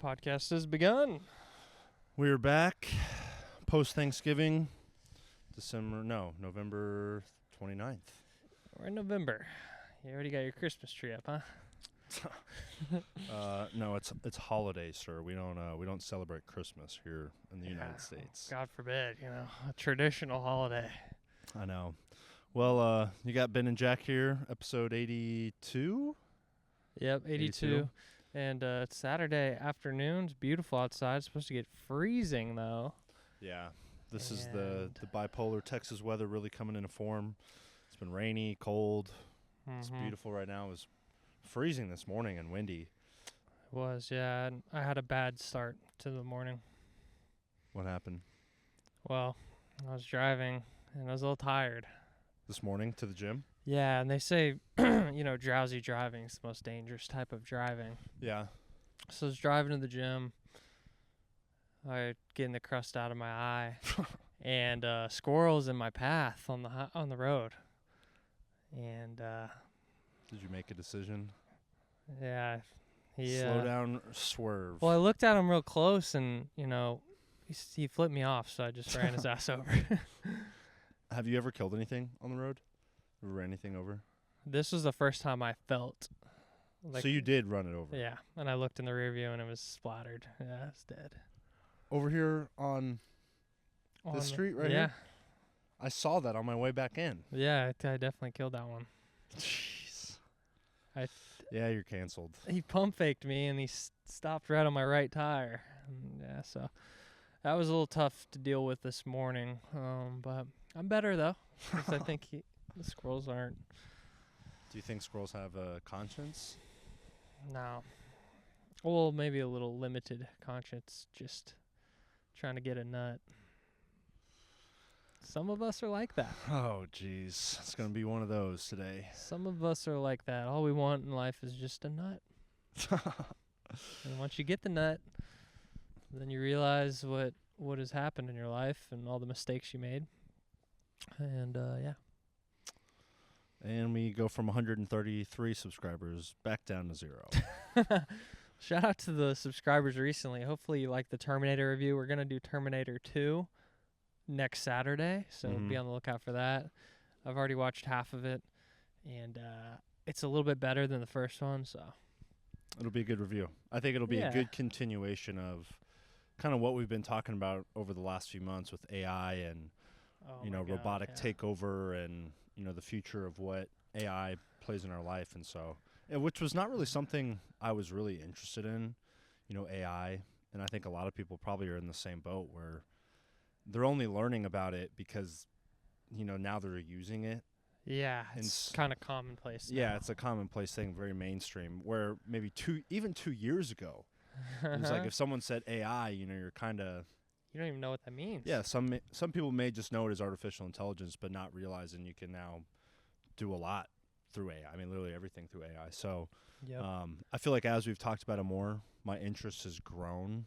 Podcast has begun. We're back post-Thanksgiving, November 29th. We're in November. You already got your Christmas tree up, huh? No, it's holiday, sir. We don't celebrate Christmas here in the United States. God forbid, a traditional holiday. I know. Well, you got Ben and Jack here, episode 82? Yep, 82. And it's Saturday afternoon. It's beautiful outside. It's supposed to get freezing, though. Yeah. This is the bipolar Texas weather really coming into form. It's been rainy, cold. Mm-hmm. It's beautiful right now. It was freezing this morning and windy. It was, yeah. I had a bad start to the morning. What happened? Well, I was driving, and I was a little tired. This morning to the gym? Yeah, and they say, drowsy driving is the most dangerous type of driving. Yeah. So I was driving to the gym. I getting the crust out of my eye, and squirrels in my path on the road. And did you make a decision? Yeah. Slow down, swerve. Well, I looked at him real close, and he flipped me off, so I just ran his ass over. Have you ever killed anything on the road? Ever ran anything over? This was the first time I felt. So you did run it over? Yeah, and I looked in the rear view, and it was splattered. Yeah, it's dead. Over here on this street right here? I saw that on my way back in. Yeah, I definitely killed that one. Jeez. Yeah, you're canceled. He pump faked me, and he stopped right on my right tire. Yeah, so that was a little tough to deal with this morning. But I'm better, though, because I think the squirrels aren't. Do you think squirrels have a conscience? No. Well, maybe a little limited conscience, just trying to get a nut. Some of us are like that. Oh, jeez. It's going to be one of those today. Some of us are like that. All we want in life is just a nut. And once you get the nut, then you realize what has happened in your life and all the mistakes you made. And, yeah. And we go from 133 subscribers back down to 0. Shout out to the subscribers recently. Hopefully you like the Terminator review. We're going to do Terminator 2 next Saturday, so be on the lookout for that. I've already watched half of it, and it's a little bit better than the first one, so. It'll be a good review. I think it'll be a good continuation of kind of what we've been talking about over the last few months with AI and, robotic takeover and, the future of what AI plays in our life. And so, which was not really something I was really interested in, AI. And I think a lot of people probably are in the same boat where they're only learning about it because, now they're using it. Yeah, it's kind of commonplace now. Yeah, it's a commonplace thing, very mainstream, where maybe 2 years ago, it was like if someone said AI, you're kind of... You don't even know what that means. Yeah, some people may just know it as artificial intelligence, but not realizing you can now do a lot through AI. I mean, literally everything through AI. So I feel like as we've talked about it more, my interest has grown.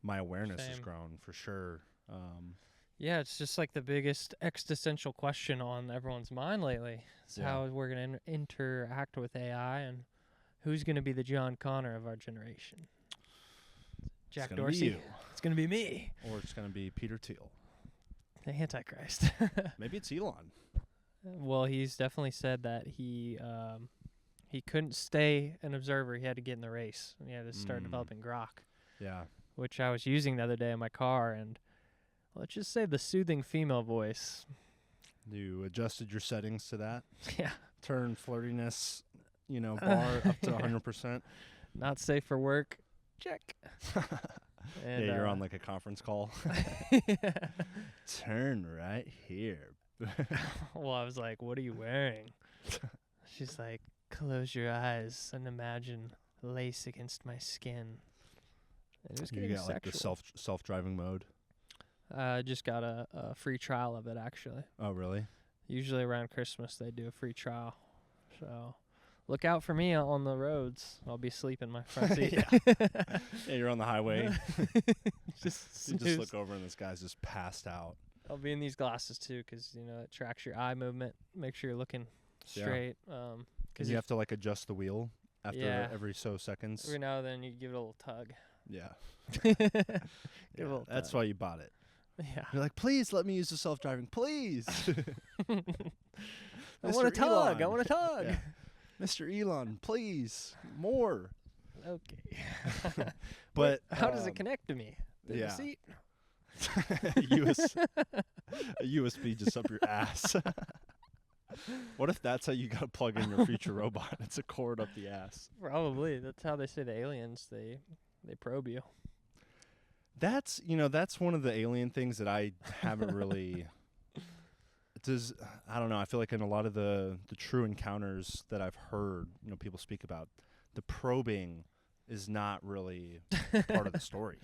My awareness has grown, for sure. Yeah, it's just like the biggest existential question on everyone's mind lately. It's how we're going to interact with AI and who's going to be the John Connor of our generation. Jack Dorsey. It's going to be me. Or it's going to be Peter Thiel. The Antichrist. Maybe it's Elon. Well, he's definitely said that he couldn't stay an observer. He had to get in the race. He had to start developing Grok. Yeah. Which I was using the other day in my car, and let's just say the soothing female voice. You adjusted your settings to that? Yeah. Turn flirtiness, bar up to 100%. Not safe for work. Check. And, you're on like a conference call. Turn right here. Well, I was like, what are you wearing? She's like, close your eyes and imagine lace against my skin. It was getting got sexual. Like the self-driving mode? I just got a free trial of it, actually. Oh, really? Usually around Christmas they do a free trial. So look out for me on the roads. I'll be sleeping in my front seat. Yeah, you're on the highway. Just you just look over and this guy's just passed out. I'll be in these glasses too because, it tracks your eye movement. Make sure you're looking straight. Because you have to like adjust the wheel after every so seconds. Every now and then you give it a little tug. Yeah. Yeah, that's why you bought it. Yeah. You're like, please let me use the self-driving, please. I want a tug. I want a tug. Yeah. Mr. Elon, please, more. Okay. But how does it connect to me? The seat? A USB just up your ass. What if that's how you got to plug in your future robot? It's a cord up the ass. Probably. That's how they say the aliens, they probe you. That's one of the alien things that I haven't really I don't know. I feel like in a lot of the true encounters that I've heard, people speak about, the probing is not really part of the story.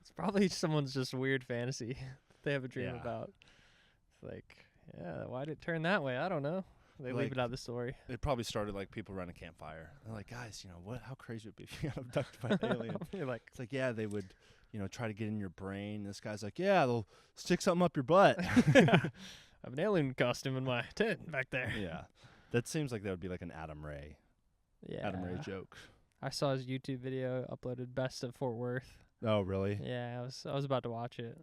It's probably someone's just weird fantasy they have a dream about. It's like, why did it turn that way? I don't know. They leave it out of the story. It probably started like people around a campfire. They're like, guys, how crazy would it be if you got abducted by an alien? You're like, it's like, they would, try to get in your brain. This guy's like, they'll stick something up your butt. I have an alien costume in my tent back there. Yeah. That seems like that would be like an Adam Ray. Yeah. Adam Ray joke. I saw his YouTube video uploaded best of Fort Worth. Oh, really? Yeah, I was about to watch it.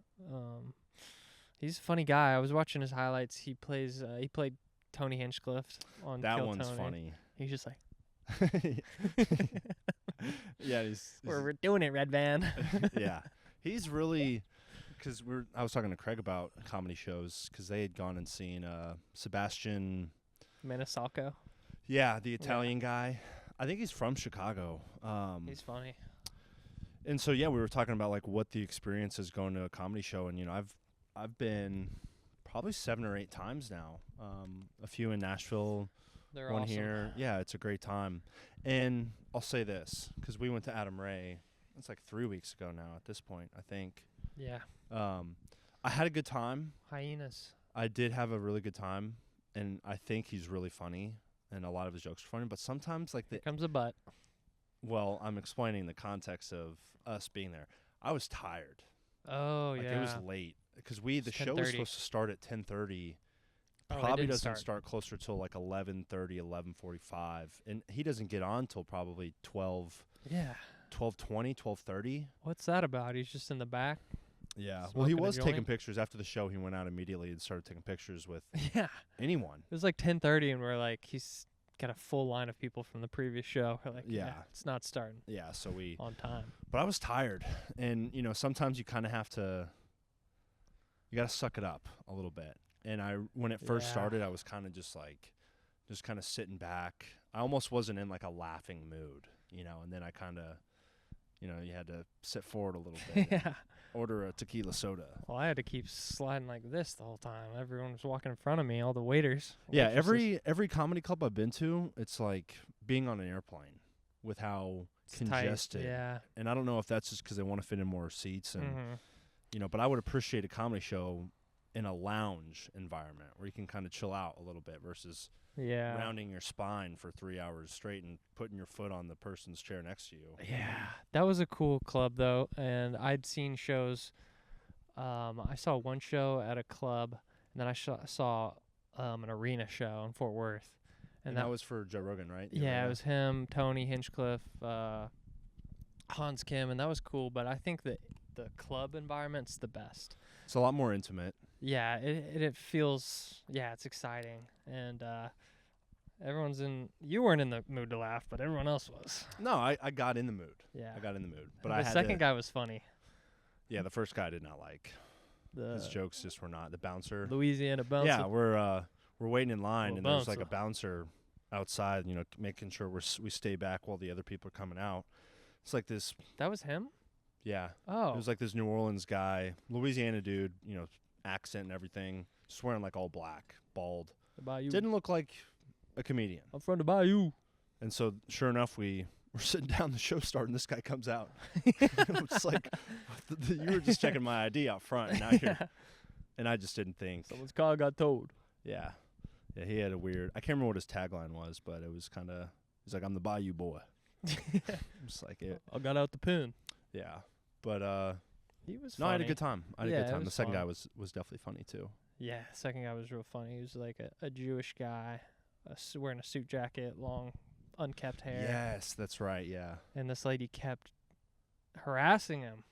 He's a funny guy. I was watching his highlights. He played Tony Hinchcliffe on That Kill one's Tony. funny. He's just like, yeah, we're doing it, Red Van. Yeah. He's really, because I was talking to Craig about comedy shows because they had gone and seen Sebastian Maniscalco. Yeah, the Italian guy. I think he's from Chicago. He's funny. And so we were talking about like what the experience is going to a comedy show, and I've been probably 7 or 8 times now. A few in Nashville, They're one awesome. here. Yeah, it's a great time. And I'll say this because we went to Adam Ray. It's like 3 weeks ago now. At this point, I think. Yeah. I had a good time. Hyenas. I did have a really good time, and I think he's really funny, and a lot of his jokes are funny. But sometimes, like, Here comes a butt. Well, I'm explaining the context of us being there. I was tired. Oh, It was late because the show was supposed to start at 10:30. Probably doesn't start closer till like 11:30, 11:45, and he doesn't get on till probably 12. Yeah. 12:20, 12:30. What's that about? He's just in the back. Yeah. Well, he was taking pictures after the show. He went out immediately and started taking pictures with anyone. It was like 10:30, and we're like, he's got a full line of people from the previous show. We're like, it's not starting. Yeah, so we on time. But I was tired, and sometimes you kind of have to. You got to suck it up a little bit. And when it first started, I was kind of just kind of sitting back. I almost wasn't in like a laughing mood, and then I kind of, you had to sit forward a little bit. Order a tequila soda. Well, I had to keep sliding like this the whole time. Everyone was walking in front of me, all the waiters. Yeah, every comedy club I've been to, it's like being on an airplane with how congested. Tight. Yeah. And I don't know if that's just because they want to fit in more seats and, but I would appreciate a comedy show in a lounge environment where you can kind of chill out a little bit versus rounding your spine for 3 hours straight and putting your foot on the person's chair next to you. Yeah, that was a cool club though, and I'd seen shows. I saw one show at a club, and then I saw an arena show in Fort Worth, and that was for Joe Rogan, right? It was him, Tony Hinchcliffe, Hans Kim, and that was cool. But I think that the club environment's the best. It's a lot more intimate. Yeah, it feels, it's exciting. And everyone's you weren't in the mood to laugh, but everyone else was. No, I got in the mood. Yeah. I got in the mood. But the second guy was funny. Yeah, the first guy I did not like. His jokes just were not. The bouncer. Louisiana bouncer. Yeah, we're waiting in line, and there's like a bouncer outside, making sure we stay back while the other people are coming out. It's like this. That was him? Yeah. Oh. It was like this New Orleans guy, Louisiana dude, accent and everything, just wearing like all black, bald. The Bayou. Didn't look like a comedian. I'm from the Bayou. And so, sure enough, we're sitting down, the show started, and this guy comes out. I'm just like, you were just checking my ID out front, and now you're. And I just didn't think. Someone's car got towed. Yeah. Yeah, he had a weird. I can't remember what his tagline was, but it was kind of. He's like, I'm the Bayou boy. I'm just like it. I got out the pen. Yeah, but he was. No, funny. I had a good time. I had a good time. The second fun. guy was definitely funny too. Yeah, the second guy was real funny. He was like a Jewish guy, wearing a suit jacket, long, unkept hair. Yes, that's right. Yeah. And this lady kept harassing him.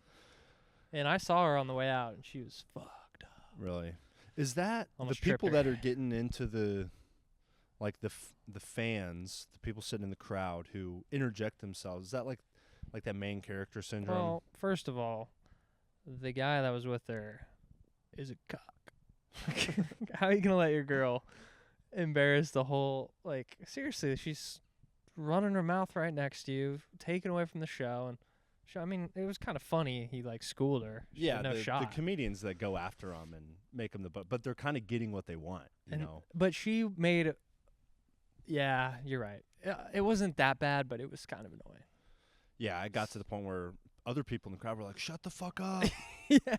And I saw her on the way out, and she was fucked up. Really? Is that Almost the people tripped her. that are getting into the fans, the people sitting in the crowd who interject themselves? Is that like that main character syndrome? Well, first of all, the guy that was with her is a cock. How are you gonna let your girl embarrass the whole, like, seriously, she's running her mouth right next to you, taken away from the show, and I mean, it was kind of funny. He like schooled her. She Yeah, had no the shot. comedians that go after them and make them but they're kind of getting what they want, you know. But she made. Yeah, you're right. It wasn't that bad, but it was kind of annoying. Yeah, I got to the point where other people in the crowd were like, "Shut the fuck up!" Yeah.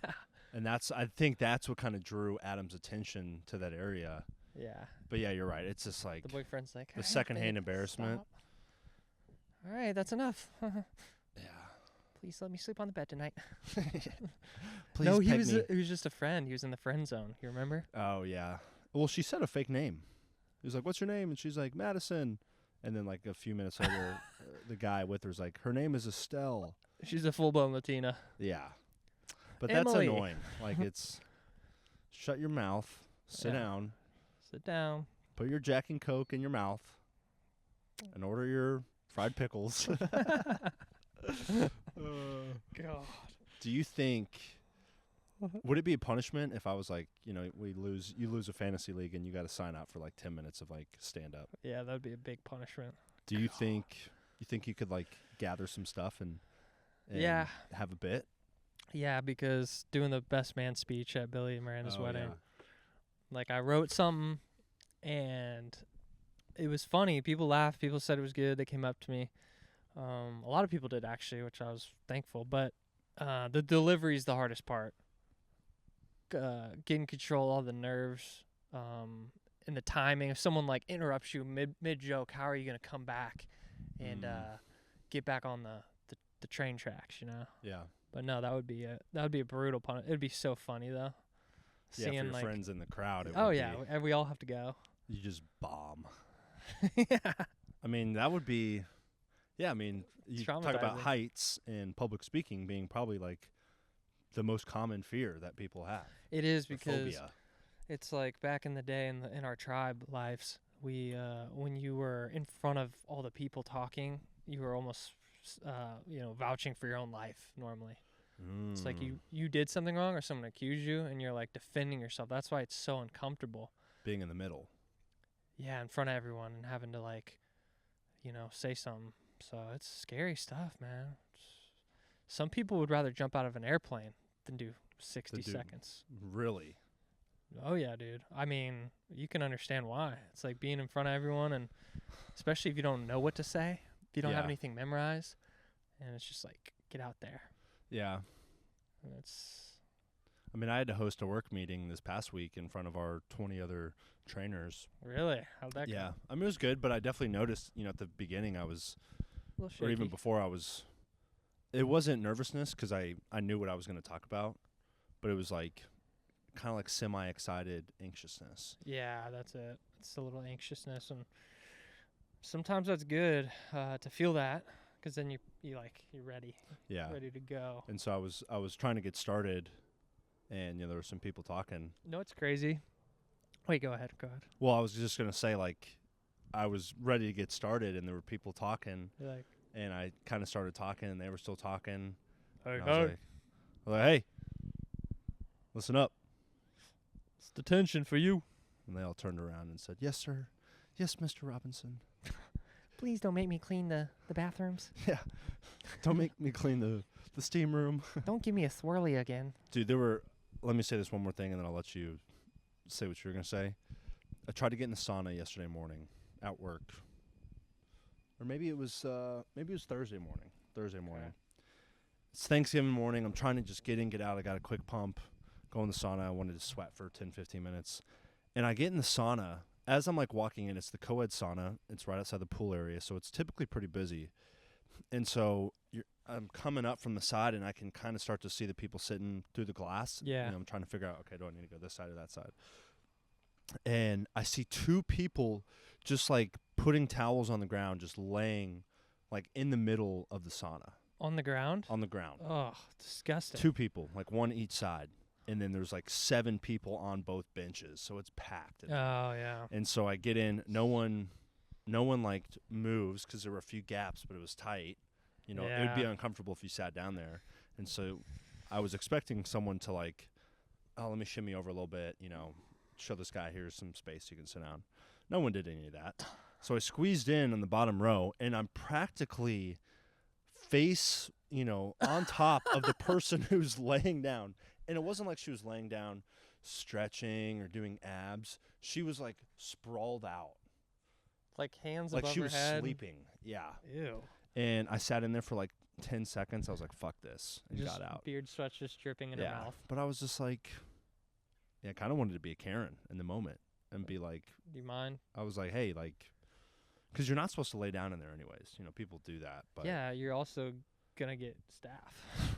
And I think that's what kind of drew Adam's attention to that area. Yeah. But yeah, you're right. It's just like The boyfriend's like, the "Hey, secondhand babe, embarrassment. stop. All right, that's enough. Yeah. Please let me sleep on the bed tonight. Please No, peg me. he was just a friend. He was in the friend zone. You remember? Oh yeah. Well, she said a fake name. He was like, "What's your name?" And she's like, "Madison." And then like a few minutes later, the guy with her's like, "Her name is Estelle." She's a full-blown Latina. Yeah. But Emily. that's annoying. Like it's shut your mouth, sit Yeah. down, Sit down. put your Jack and Coke in your mouth, and order your fried pickles. God. Do you think would it be a punishment if I was like, you know, you lose a fantasy league and you got to sign out for like 10 minutes of like stand up? Yeah, that would be a big punishment. Do you think you could like gather some stuff and Yeah. have a bit? Yeah, because doing the best man speech at Billy and Miranda's Oh, wedding, yeah. like I wrote something and it was funny. People laughed. People said it was good. They came up to me. A lot of people did actually, which I was thankful. But the delivery is the hardest part. Getting control of all the nerves and the timing. If someone like interrupts you mid joke, how are you gonna come back and get back on the train tracks? You know. Yeah. But no, that would be a brutal punishment. It would be so funny though. Yeah, Seeing for your like, friends in the crowd. It oh would yeah, be, and we all have to go. you just bomb. Yeah. I mean, that would be, yeah. I mean, you talk about Traumatizing. heights and public speaking being probably like the most common fear that people have. It is or because phobia. it's like back in the day in our tribe lives, we when you were in front of all the people talking, you were almost vouching for your own life normally. It's like you did something wrong or someone accused you and you're like defending yourself. That's why it's so uncomfortable. Being in the middle. Yeah, in front of everyone and having to like, say something. So it's scary stuff, man. Some people would rather jump out of an airplane than do 60 seconds. Really? Oh, yeah, dude. I mean, you can understand why. It's like being in front of everyone, and especially if you don't know what to say, if you don't have anything memorized, and it's just like, get out there. Yeah. And it's... I mean, I had to host a work meeting this past week in front of our 20 other trainers. Really? How'd that go? Yeah. I mean, it was good, but I definitely noticed, at the beginning I was, A little shaky. or even before I was, it wasn't nervousness because I knew what I was going to talk about, but it was like kind of like semi-excited anxiousness. Yeah, that's it. It's a little anxiousness, and sometimes that's good to feel that, because then you're ready. Yeah. Ready to go. And so I was trying to get started, and there were some people talking. No, it's crazy. Wait, go ahead. Well, I was just gonna say, like, I was ready to get started, and there were people talking, You're like, and I kind of started talking, and they were still talking. hey, And I was like, hey, listen up. it's detention for you. And they all turned around and said, yes, sir. Yes, Mr. Robinson. Please don't make me clean the bathrooms. Yeah. Don't make me clean the steam room. Don't give me a swirly again. Dude, let me say this one more thing, and then I'll let you say what you're going to say. I tried to get in the sauna yesterday morning at work. Or maybe it was Thursday morning. Okay. It's Thanksgiving morning. I'm trying to just get in, get out. I got a quick pump. Go in the sauna. I wanted to sweat for 10, 15 minutes. And I get in the sauna. As I'm like walking in, it's the co-ed sauna. It's right outside the pool area, so it's typically pretty busy. And so I'm coming up from the side, and I can kind of start to see the people sitting through the glass. Yeah. I'm trying to figure out, okay, do I need to go this side or that side? And I see two people just like putting towels on the ground, just laying like in the middle of the sauna On the ground? On the ground. Oh, disgusting. 2 people, like one each side. And then there's like 7 people on both benches. So it's packed. Oh, yeah. And so I get in. No one like moves because there were a few gaps, but it was tight. You know, it would be uncomfortable if you sat down there. And so I was expecting someone to like, oh, let me shimmy over a little bit, you know, show this guy here's some space you can sit down. No one did any of that. So I squeezed in on the bottom row, and I'm practically face, you know, on top of the person who's laying down. And it wasn't like she was laying down stretching or doing abs. She was like sprawled out. Like hands like above she her was head? sleeping. Yeah. Ew. And I sat in there for like 10 seconds. I was like, fuck this. And Just got out. Beard sweat just dripping in her mouth. But I was just like, I kind of wanted to be a Karen in the moment and be like, do you mind? I was like, hey, like, because you're not supposed to lay down in there anyways. You know, people do that. But yeah, you're also going to get staph.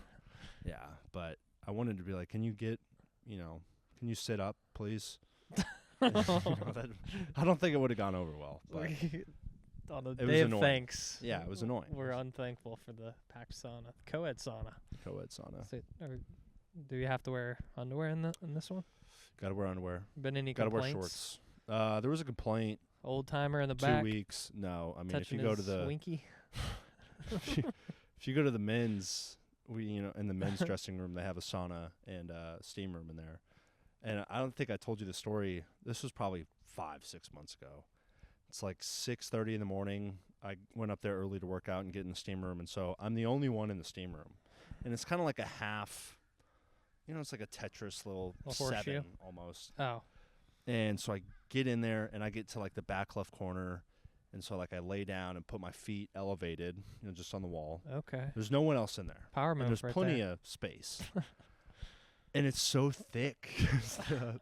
Yeah, but I wanted to be like, can you sit up, please? I don't think it would have gone over well. But on the it day was of thanks. Yeah, it was annoying. We're unthankful for the packed sauna. Co-ed sauna. Co-ed sauna. Do you have to wear underwear in this one? Got to wear underwear. Been any Got to complaints? wear shorts. There was a complaint. Old timer in the 2 back. 2 weeks. No, I mean Touching if you go to the winky. if you go to the men's, in the men's dressing room, they have a sauna and a steam room in there. And I don't think I told you the story. This was probably 5-6 months ago. It's like 6:30 in the morning. I went up there early to work out and get in the steam room, and so I'm the only one in the steam room. And it's kind of like a half, it's like a Tetris little 7 almost. Oh. And so I get in there, and I get to like the back left corner, and so like I lay down and put my feet elevated, just on the wall. Okay. There's no one else in there. Power move. And there's right plenty there. of space. And it's so thick,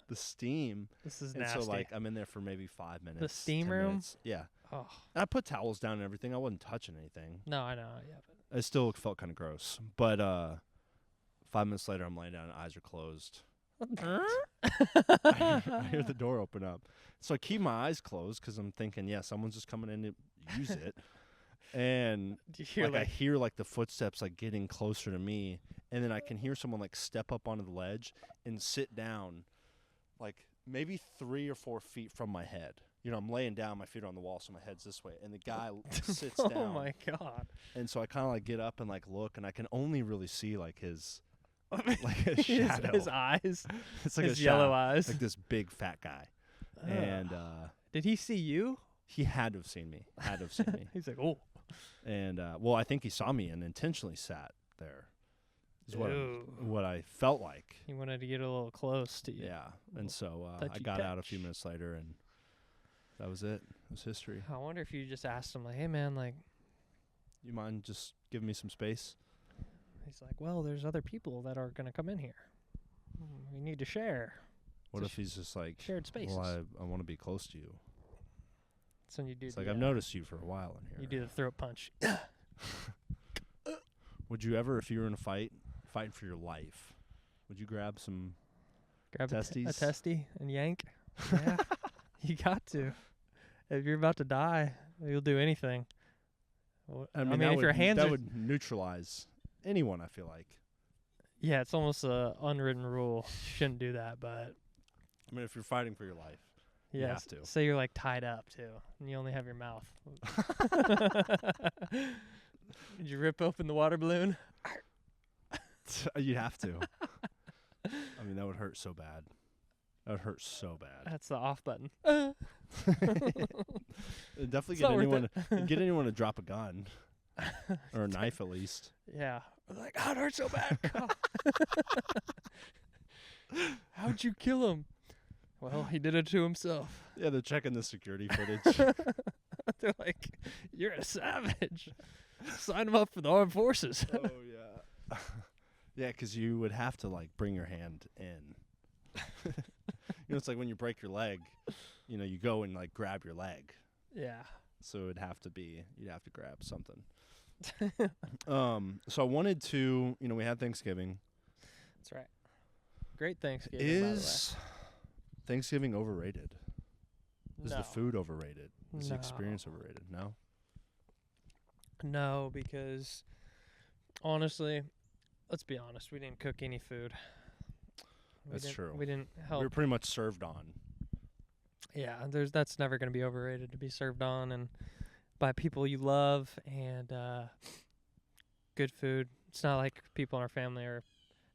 the steam. This is and nasty. so like I'm in there for maybe 5 minutes. The steam 10 room? minutes. Yeah. Oh. And I put towels down and everything. I wasn't touching anything. No, I know. Yeah. But It still felt kind of gross. But 5 minutes later, I'm laying down and eyes are closed. I hear the door open up. So I keep my eyes closed because I'm thinking, someone's just coming in to use it. And do you hear I hear like the footsteps like getting closer to me, and then I can hear someone like step up onto the ledge and sit down like maybe 3 or 4 feet from my head. I'm laying down, my feet are on the wall, so my head's this way, and the guy sits down. Oh my God. And so I kind of like get up and like look, and I can only really see like his like a shadow. His eyes. It's like his a yellow shadow, eyes. like this big fat guy. And did he see you? he had to have seen me. He's like, oh. And I think he saw me and intentionally sat there. Is what I felt like. He wanted to get a little close to you. Yeah, and so I got out a few minutes later, and that was it. It was history. I wonder if you just asked him, like, hey, man, like, You mind just giving me some space? he's like, well, there's other people that are going to come in here. We need to share. What if he's just like, shared spaces. well, I want to be close to you. That's when you do It's like, I've noticed you for a while in here. You do the throat punch. Would you ever, if you were in a fighting for your life, would you grab some testes? A testy and yank? Yeah. You got to. If you're about to die, you'll do anything. I mean if your hands that would neutralize anyone, I feel like. Yeah, it's almost a unwritten rule. You shouldn't do that, but I mean, if you're fighting for your life, you have to. Say you're like tied up too, and you only have your mouth. Did you rip open the water balloon? You'd have to. I mean, that would hurt so bad. That would hurt so bad. That's the off button. Definitely get anyone to drop a gun or a knife at least. Yeah. Like, oh, it hurts so bad. How'd you kill him? Well, he did it to himself. Yeah, they're checking the security footage. They're like, you're a savage. Sign him up for the armed forces. Oh, yeah. Yeah, because you would have to, like, bring your hand in. It's like when you break your leg, you go and, like, grab your leg. Yeah. So you'd have to grab something. So I wanted to, we had Thanksgiving. That's right. Great Thanksgiving, Is Thanksgiving overrated? Is No. the food overrated? Is the No. experience overrated? No? No, because Honestly, let's be honest. We didn't cook any food. That's true. We didn't help. We were pretty much served on. Yeah, that's never going to be overrated, to be served on and by people you love and good food. It's not like people in our family are.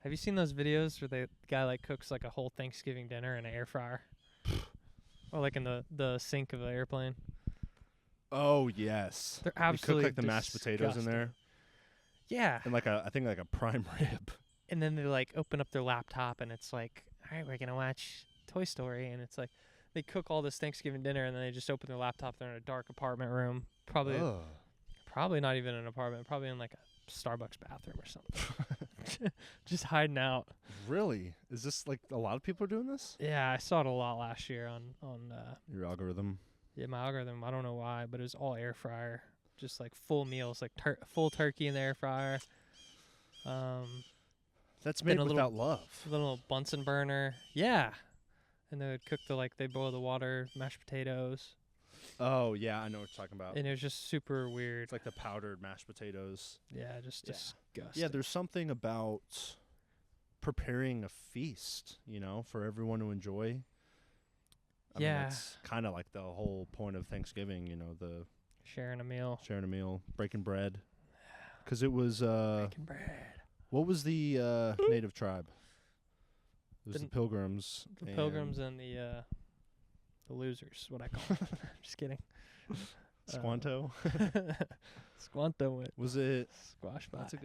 Have you seen those videos where the guy like cooks like a whole Thanksgiving dinner in an air fryer? Or like in the sink of the airplane? Oh, yes. They're absolutely You cook like the mashed potatoes in there. Yeah. And like I think like a prime rib. And then they like open up their laptop and it's like, all right, we're going to watch Toy Story. And it's like they cook all this Thanksgiving dinner and then they just open their laptop. They're in a dark apartment room. Probably not even an apartment. Probably in like a Starbucks bathroom or something. Just hiding out. Really? Is this like a lot of people are doing this? Yeah, I saw it a lot last year on your algorithm. Yeah, my algorithm. I don't know why, but it was all air fryer. Just like full meals, like full turkey in the air fryer. That's made without love. A little Bunsen burner. Yeah. And they would cook they boil the water, mashed potatoes. Oh, yeah, I know what you're talking about. And it was just super weird. It's like the powdered mashed potatoes. Yeah, just disgusting. Yeah, there's something about preparing a feast, for everyone to enjoy. I mean, that's kind of like the whole point of Thanksgiving, the sharing a meal, breaking bread. Because it was breaking bread. What was the native tribe? It was the Pilgrims. The Pilgrims and the losers, what I call them. Just kidding. Squanto? Squanto went. Was it? Squash by. That's a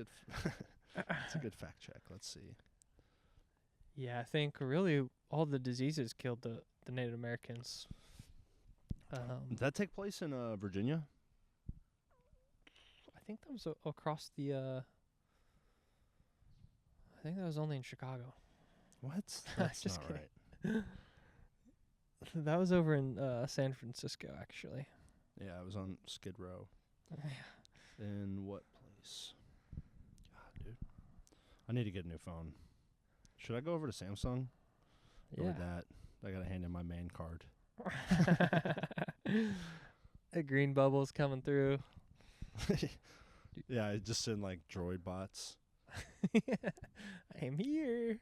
good fact check. Let's see. Yeah, I think really all the diseases killed the Native Americans. Did that take place in Virginia? I think that was across the... I think that was only in Chicago. What? That's just not kidding. Right. That was over in San Francisco, actually. Yeah, it was on Skid Row. In what place? God, dude. I need to get a new phone. Should I go over to Samsung? Yeah. Or that? I gotta hand in my man card. A green bubble's coming through. Yeah, it's just in like droid bots. I'm here.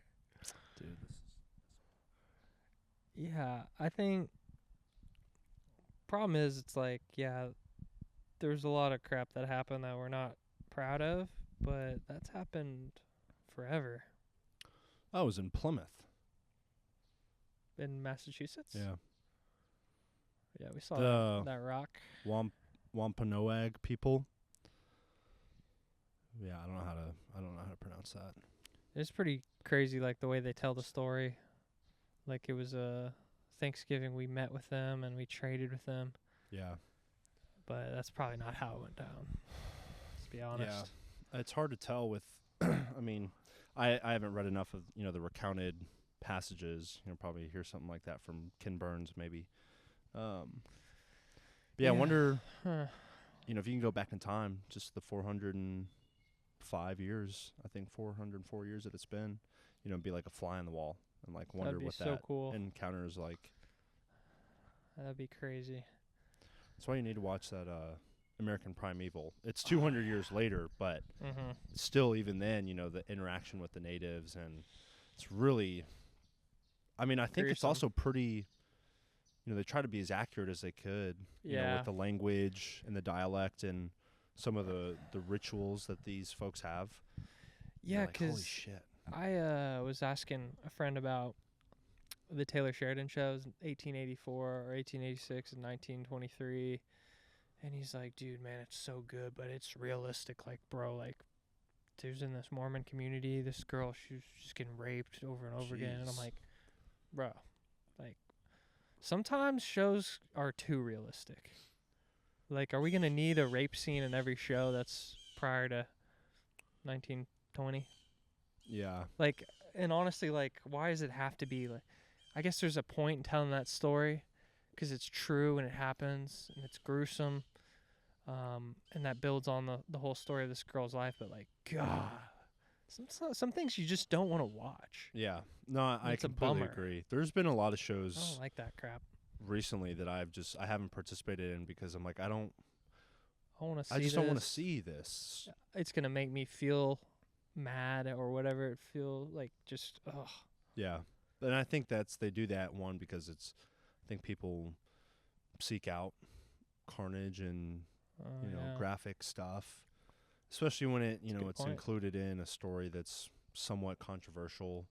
Dude, yeah, I think problem is it's like, there's a lot of crap that happened that we're not proud of, but that's happened forever. I was in Plymouth. In Massachusetts? Yeah. Yeah, we saw that rock. Wampanoag people. Yeah, I don't know how to pronounce that. It's pretty crazy, like the way they tell the story. Like it was Thanksgiving, we met with them and we traded with them. Yeah. But that's probably not how it went down. Let's be honest. Yeah. It's hard to tell with I mean, I haven't read enough of, the recounted passages. Probably hear something like that from Ken Burns maybe. I wonder if you can go back in time, just the 405 years, I think 404 years that it's been, be like a fly on the wall and like wonder what that encounter is like. That'd be crazy. That's why you need to watch that American Primeval. It's 200 years later, but still, even then, the interaction with the natives, and it's really, I mean, I think it's also pretty, they try to be as accurate as they could, with the language and the dialect and some of the rituals that these folks have. Yeah, because holy shit. I was asking a friend about the Taylor Sheridan shows, 1884 or 1886 and 1923. And he's like, dude, man, it's so good, but it's realistic. Like, bro, like, there's in this Mormon community, this girl, she's just getting raped over and over again. And I'm like, bro, like, sometimes shows are too realistic. Like, are we going to need a rape scene in every show that's prior to 1920? Yeah. Like, and honestly, like, why does it have to be, like, I guess there's a point in telling that story because it's true and it happens and it's gruesome. And that builds on the whole story of this girl's life. But, like, God, some things you just don't want to watch. Yeah. No, I completely agree. There's been a lot of shows. I don't like that crap. Recently that I haven't participated in because I'm like, I don't I want to see I just this. don't want to see this. It's going to make me feel mad or whatever it feels like, just, ugh. Yeah. And I think they do that, one, because I think people seek out carnage and, graphic stuff, especially when it's included in a story that's somewhat controversial.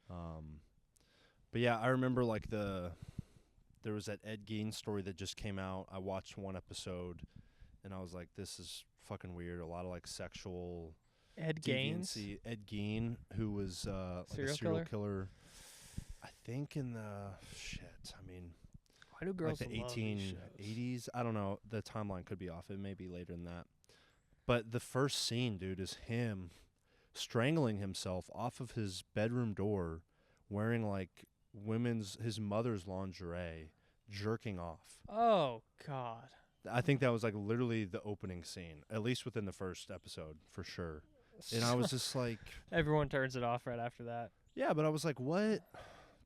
But yeah, I remember there was that Ed Gein story that just came out. I watched one episode and I was like, this is fucking weird. A lot of sexual Ed deviancy. Ed Gein, who was a serial killer. I think in the why do girls the 1880s? I don't know. The timeline could be off. It may be later than that. But the first scene, dude, is him strangling himself off of his bedroom door, wearing his mother's lingerie, jerking off. Oh God. I think that was literally the opening scene, at least within the first episode, for sure. And I was just like, everyone turns it off right after that. Yeah, but I was like, what?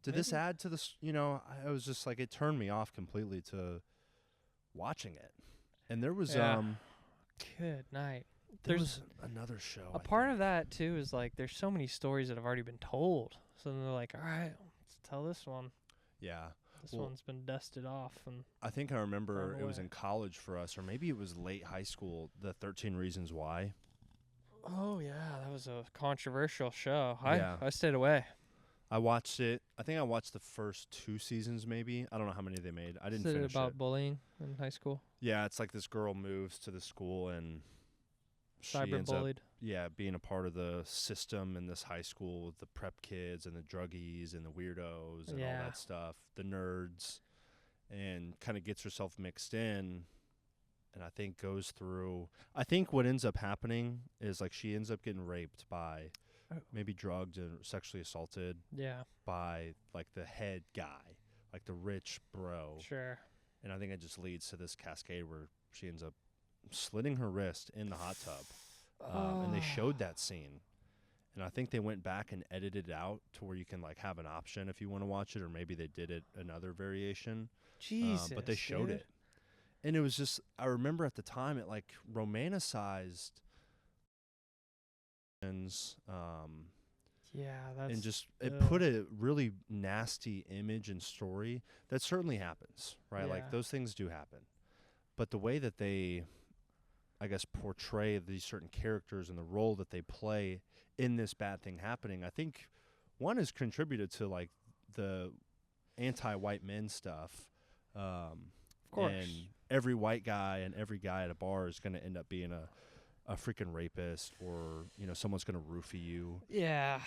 Did this add to this? I was just like, it turned me off completely to watching it. And there was good night. There's another show. A part of that too is there's so many stories that have already been told. So then they're like, all right, let's tell this one. Yeah. This one's been dusted off. And I think I remember it was in college for us, or maybe it was late high school, the 13 Reasons Why. Oh, yeah. That was a controversial show. I stayed away. I watched it. I think I watched the first 2 seasons, maybe. I don't know how many they made. I didn't finish it. About bullying in high school? Yeah, it's this girl moves to the school and she ends up being a part of the system in this high school with the prep kids and the druggies and the weirdos and all that stuff, the nerds, and kind of gets herself mixed in. And I think goes through. I think what ends up happening is she ends up getting raped by, maybe drugged and sexually assaulted. Yeah. By the head guy, the rich bro. Sure. And I think it just leads to this cascade where she ends up slitting her wrist in the hot tub. And they showed that scene. And I think they went back and edited it out to where you can have an option if you want to watch it, or maybe they did it another variation. Jesus. But they showed it. And it was just, I remember at the time it romanticized that's and just it put a really nasty image and story that certainly happens, right? Those things do happen. But the way that they, I guess, portray these certain characters and the role that they play in this bad thing happening, I think one has contributed to the anti-white men stuff. Of course. And every white guy and every guy at a bar is going to end up being a freaking rapist, or someone's going to roofie you. Yeah.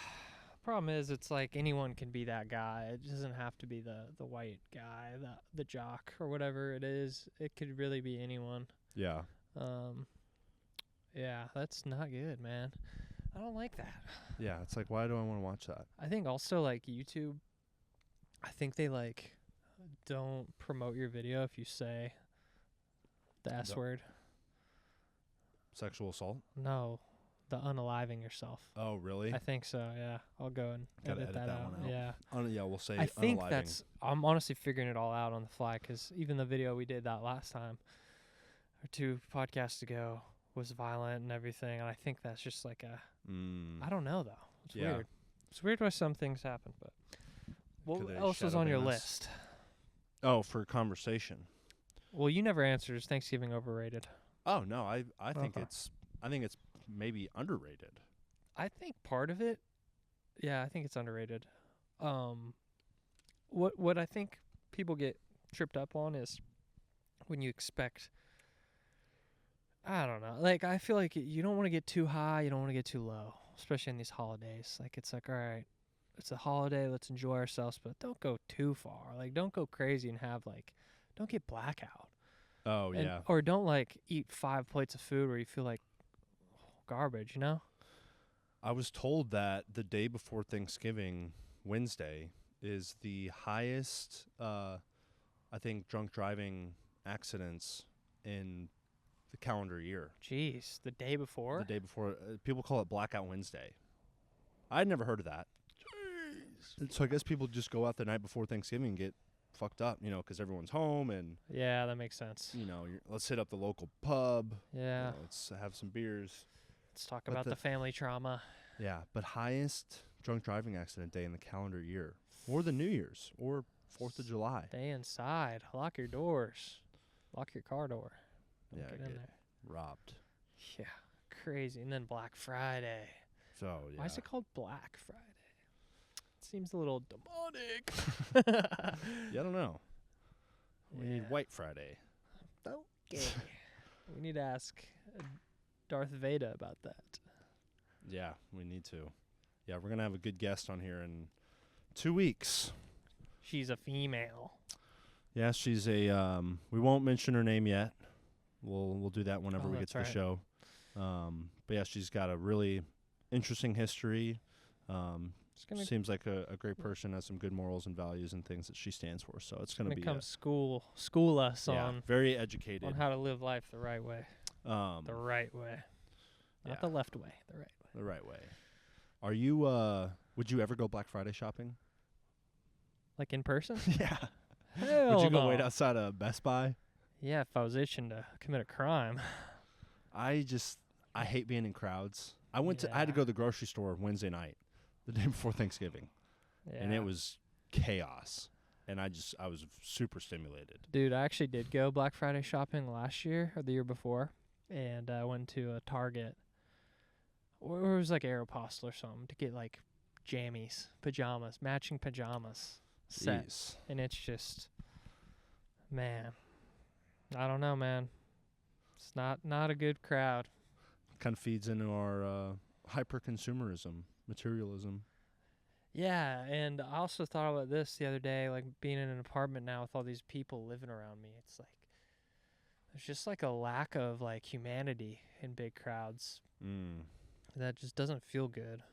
Problem is, it's anyone can be that guy. It doesn't have to be the white guy, the jock or whatever it is. It could really be anyone. Yeah. Yeah, that's not good, man. I don't like that. Yeah, it's why do I want to watch that? I think also YouTube, I think they don't promote your video if you say the S word. Sexual assault? No, the unaliving yourself. Oh, really? I think so, yeah. I'll go and edit that out. One out. Yeah. Yeah, we'll say I think unaliving. I'm honestly figuring it all out on the fly, because even the video we did that last time, or 2 podcasts ago, was violent and everything, and I think that's just I don't know, though. It's weird. It's weird why some things happen, but what else was on your list? Oh, for conversation. Well, you never answered. Is Thanksgiving overrated? Oh no, I think it's maybe underrated. I think part of it, yeah, I think it's underrated. What I think people get tripped up on is when you expect, I don't know, I feel like you don't want to get too high, you don't want to get too low, especially in these holidays. It's all right, it's a holiday, let's enjoy ourselves, but don't go too far. Don't go crazy and have don't get blackout. Oh, yeah. Or don't eat 5 plates of food where you feel like garbage, I was told that the day before Thanksgiving, Wednesday, is the highest, I think, drunk driving accidents in the calendar year. Jeez, the day before? The day before. People call it Blackout Wednesday. I'd never heard of that. Jeez. So I guess people just go out the night before Thanksgiving and get fucked up, because everyone's home and Yeah, that makes sense. Let's hit up the local pub. Yeah. Let's have some beers. Let's talk about the family trauma. Yeah, but highest drunk driving accident day in the calendar year, or the New Year's, or 4th of July. Stay inside. Lock your doors. Lock your car door. Don't get in there. Robbed. Yeah, crazy. And then Black Friday. So, yeah. Why is it called Black Friday? It seems a little demonic. Yeah, I don't know. We need White Friday. Okay. We need to ask Darth Vader about that. Yeah, we need to. Yeah, we're going to have a good guest on here in 2 weeks. She's a female. Yeah, she's a, we won't mention her name yet. We'll do that whenever we get to the show. But yeah, she's got a really interesting history. Seems like a great person, has some good morals and values and things that she stands for. So it's going to be school us on very educated on how to live life the right way. The right way. Not the left way, the right way. The right way. Are you would you ever go Black Friday shopping? Like in person? Yeah. Hell would you go no. wait outside of Best Buy? Yeah, if I was itching to commit a crime. I hate being in crowds. I had to go to the grocery store Wednesday night, the day before Thanksgiving. Yeah. And it was chaos. And I was super stimulated. Dude, I actually did go Black Friday shopping last year or the year before. And I went to a Target. Or it was like Aeropostale or something to get like jammies, pajamas, matching pajamas set. Jeez. And it's just, man, I don't know, man. It's not a good crowd. Kind of feeds into our hyper-consumerism, materialism. Yeah, and I also thought about this the other day, like being in an apartment now with all these people living around me. It's like there's just like a lack of like humanity in big crowds. That just doesn't feel good.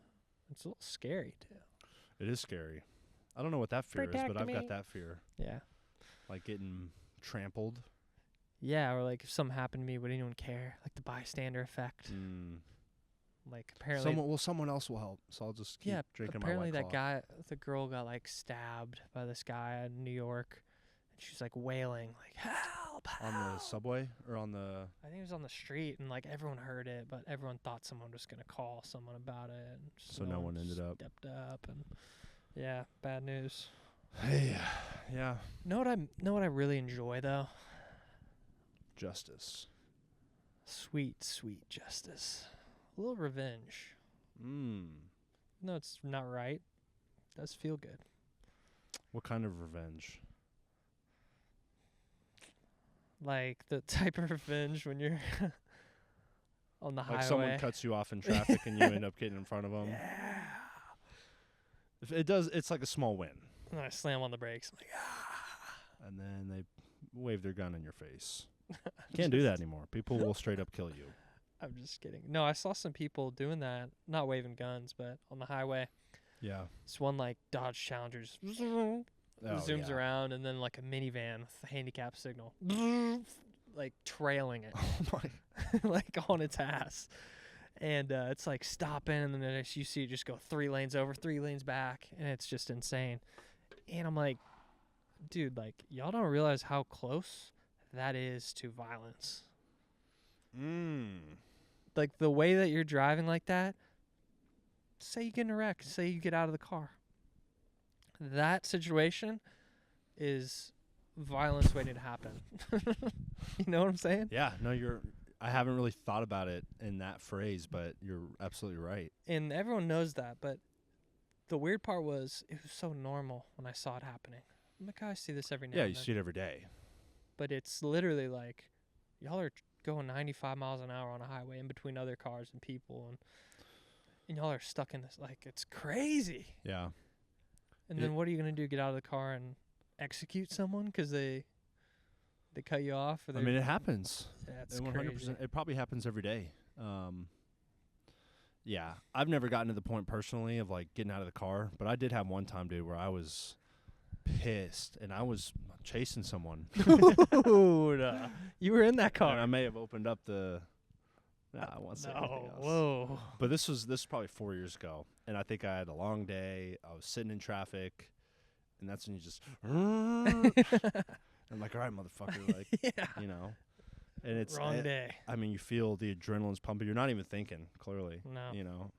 It's a little scary too. It is scary. I don't know what that fear is, but I've got that fear. Yeah. Like getting trampled. Yeah, or like if something happened to me, would anyone care? Like the bystander effect. Like apparently someone else will help. So I'll just keep drinking my apparently White Claw. the girl got like stabbed by this guy in New York, and she's like wailing, like help, help. On the subway or on the? I think it was on the street, and like everyone heard it, but everyone thought someone was gonna call someone about it. And so no one ended up. Stepped up, and bad news. Hey, yeah. Know what I really enjoy though? Justice. Sweet, sweet justice. A little revenge. No, it's not right. It does feel good. What kind of revenge? Like the type of revenge when you're on the highway. Like someone cuts you off in traffic and you end up getting in front of them. Yeah. It's like a small win. And I slam on the brakes. I'm like, And then they wave their gun in your face. Can't do that anymore. People will straight up kill you. I'm just kidding. No, I saw some people doing that, not waving guns, but on the highway. Yeah. This one like Dodge Challenger zooms around, and then like a minivan with a handicap signal, like trailing it, like on its ass. And it's like stopping, and then you see it just go 3 lanes over, 3 lanes back, and it's just insane. And I'm like, dude, like y'all don't realize how close that is to violence. Like the way that you're driving like that, say you get in a wreck, say you get out of the car. That situation is violence waiting to happen. You know what I'm saying? Yeah, no, I haven't really thought about it in that phrase, but you're absolutely right. And everyone knows that, but the weird part was it was so normal when I saw it happening. I'm like, I see this every now and then. Yeah, you see it every day. But it's literally like, y'all are going 95 miles an hour on a highway in between other cars and people, and y'all are stuck in this, like, it's crazy. Yeah. And then what are you going to do, get out of the car and execute someone because they cut you off? Or I mean, it happens. Yeah, it's 100%. crazy. It probably happens every day. Yeah, I've never gotten to the point personally of, like, getting out of the car, but I did have one time, dude, where I was pissed, and I was chasing someone. Dude, you were in that car. And I may have opened up the. I won't say anything else. Whoa. But this was probably 4 years ago, and I think I had a long day. I was sitting in traffic, and that's when you just. I'm like, all right, motherfucker, like, you know, and it's wrong day. I mean, you feel the adrenaline's pumping. You're not even thinking clearly. No, you know,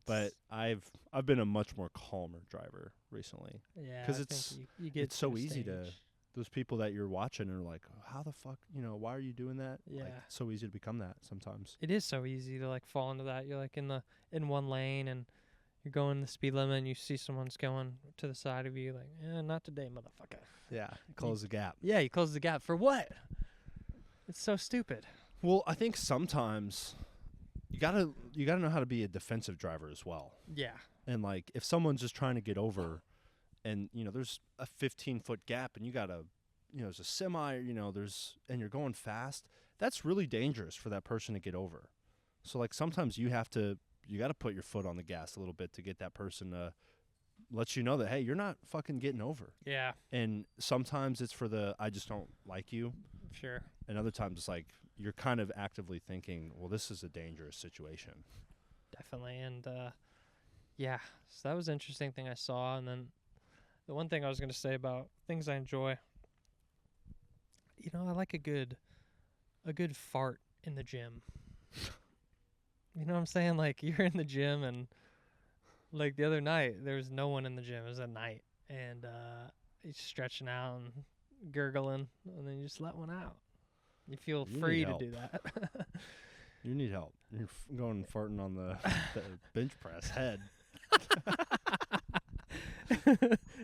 but I've been a much more calmer driver recently. Yeah, because it's so easy to. Those people that you're watching are like, how the fuck, you know, why are you doing that? Yeah. Like, it's so easy to become that sometimes. It is so easy to like fall into that. You're like in one lane and you're going the speed limit and you see someone's going to the side of you like, not today, motherfucker. Yeah. Close the gap. Yeah, you close the gap. For what? It's so stupid. Well, I think sometimes you gotta know how to be a defensive driver as well. Yeah. And like if someone's just trying to get over and, you know, there's a 15-foot gap and you got to, you know, there's a semi, you know, and you're going fast, that's really dangerous for that person to get over. So, like, sometimes you got to put your foot on the gas a little bit to get that person to let you know that, hey, you're not fucking getting over. Yeah. And sometimes it's for I just don't like you. Sure. And other times it's like you're kind of actively thinking, well, this is a dangerous situation. Definitely. And, yeah, so that was an interesting thing I saw. And then the one thing I was going to say about things I enjoy, you know, I like a good fart in the gym. You know what I'm saying? Like, you're in the gym and, like, the other night, there was no one in the gym. It was at night. And he's stretching out and gurgling, and then you just let one out. You feel free to do that. You need help. You're going and farting on the bench press head.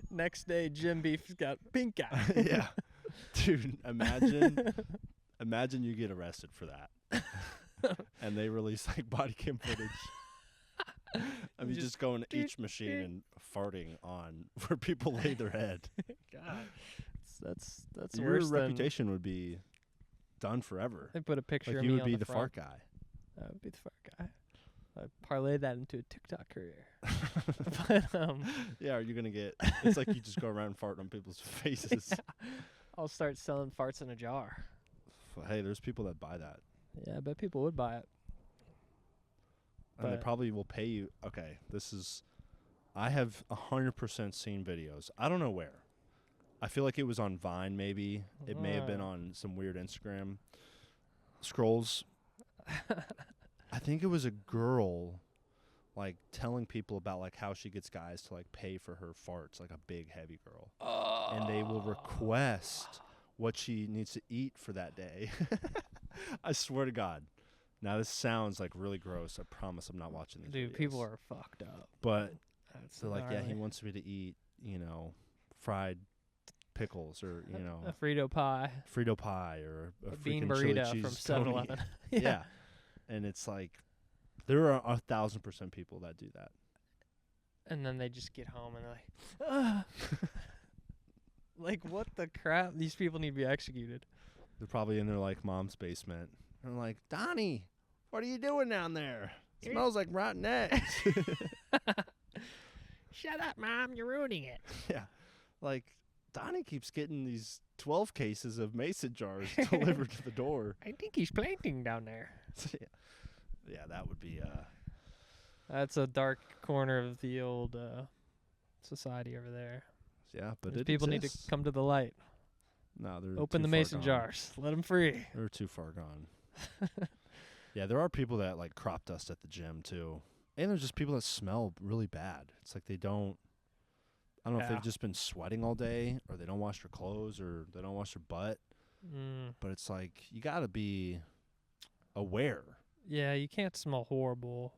Next day, Jim Beef's got pink eye. Yeah. Dude, imagine you get arrested for that. And they release like body cam footage. I mean, just going to each machine and farting on where people lay their head. God, that's your worse. Your reputation would be done forever. They put a picture like of you me would on be the front. fart guy. I would be the fart guy. I parlay that into a TikTok career. But yeah, are you gonna get? It's like you just go around farting on people's faces. Yeah. I'll start selling farts in a jar. Hey, there's people that buy that. Yeah, I bet people would buy it. And they probably will pay you. Okay, I have 100% seen videos. I don't know where. I feel like it was on Vine, maybe. It may have been on some weird Instagram scrolls. I think it was a girl, like, telling people about, like, how she gets guys to, like, pay for her farts, like a big, heavy girl. Oh. And they will request what she needs to eat for that day. I swear to God. Now, this sounds, like, really gross. I promise I'm not watching these Dude, videos. people are fucked up. But they're like, yeah, he wants me to eat, you know, fried pickles or, you know. A Frito pie. Or a bean freaking chili burrito cheese from 7-Eleven. Yeah. And it's like, there are 1,000% people that do that. And then they just get home and they're like, like, what the crap? These people need to be executed. They're probably in their, like, mom's basement. And they're like, Donnie, what are you doing down there? It smells like rotten eggs. Shut up, Mom. You're ruining it. Yeah. Like, Donnie keeps getting these 12 cases of mason jars delivered to the door. I think he's planting down there. Yeah, that would be... That's a dark corner of the old society over there. Yeah, but those people exists. Need to come to the light. No, they're open the mason jars. Let them free. They're too far gone. Yeah, there are people that like crop dust at the gym too, and there's just people that smell really bad. It's like they don't. I don't know if they've just been sweating all day, or they don't wash their clothes, or they don't wash their butt. But it's like you got to be aware. Yeah, you can't smell horrible.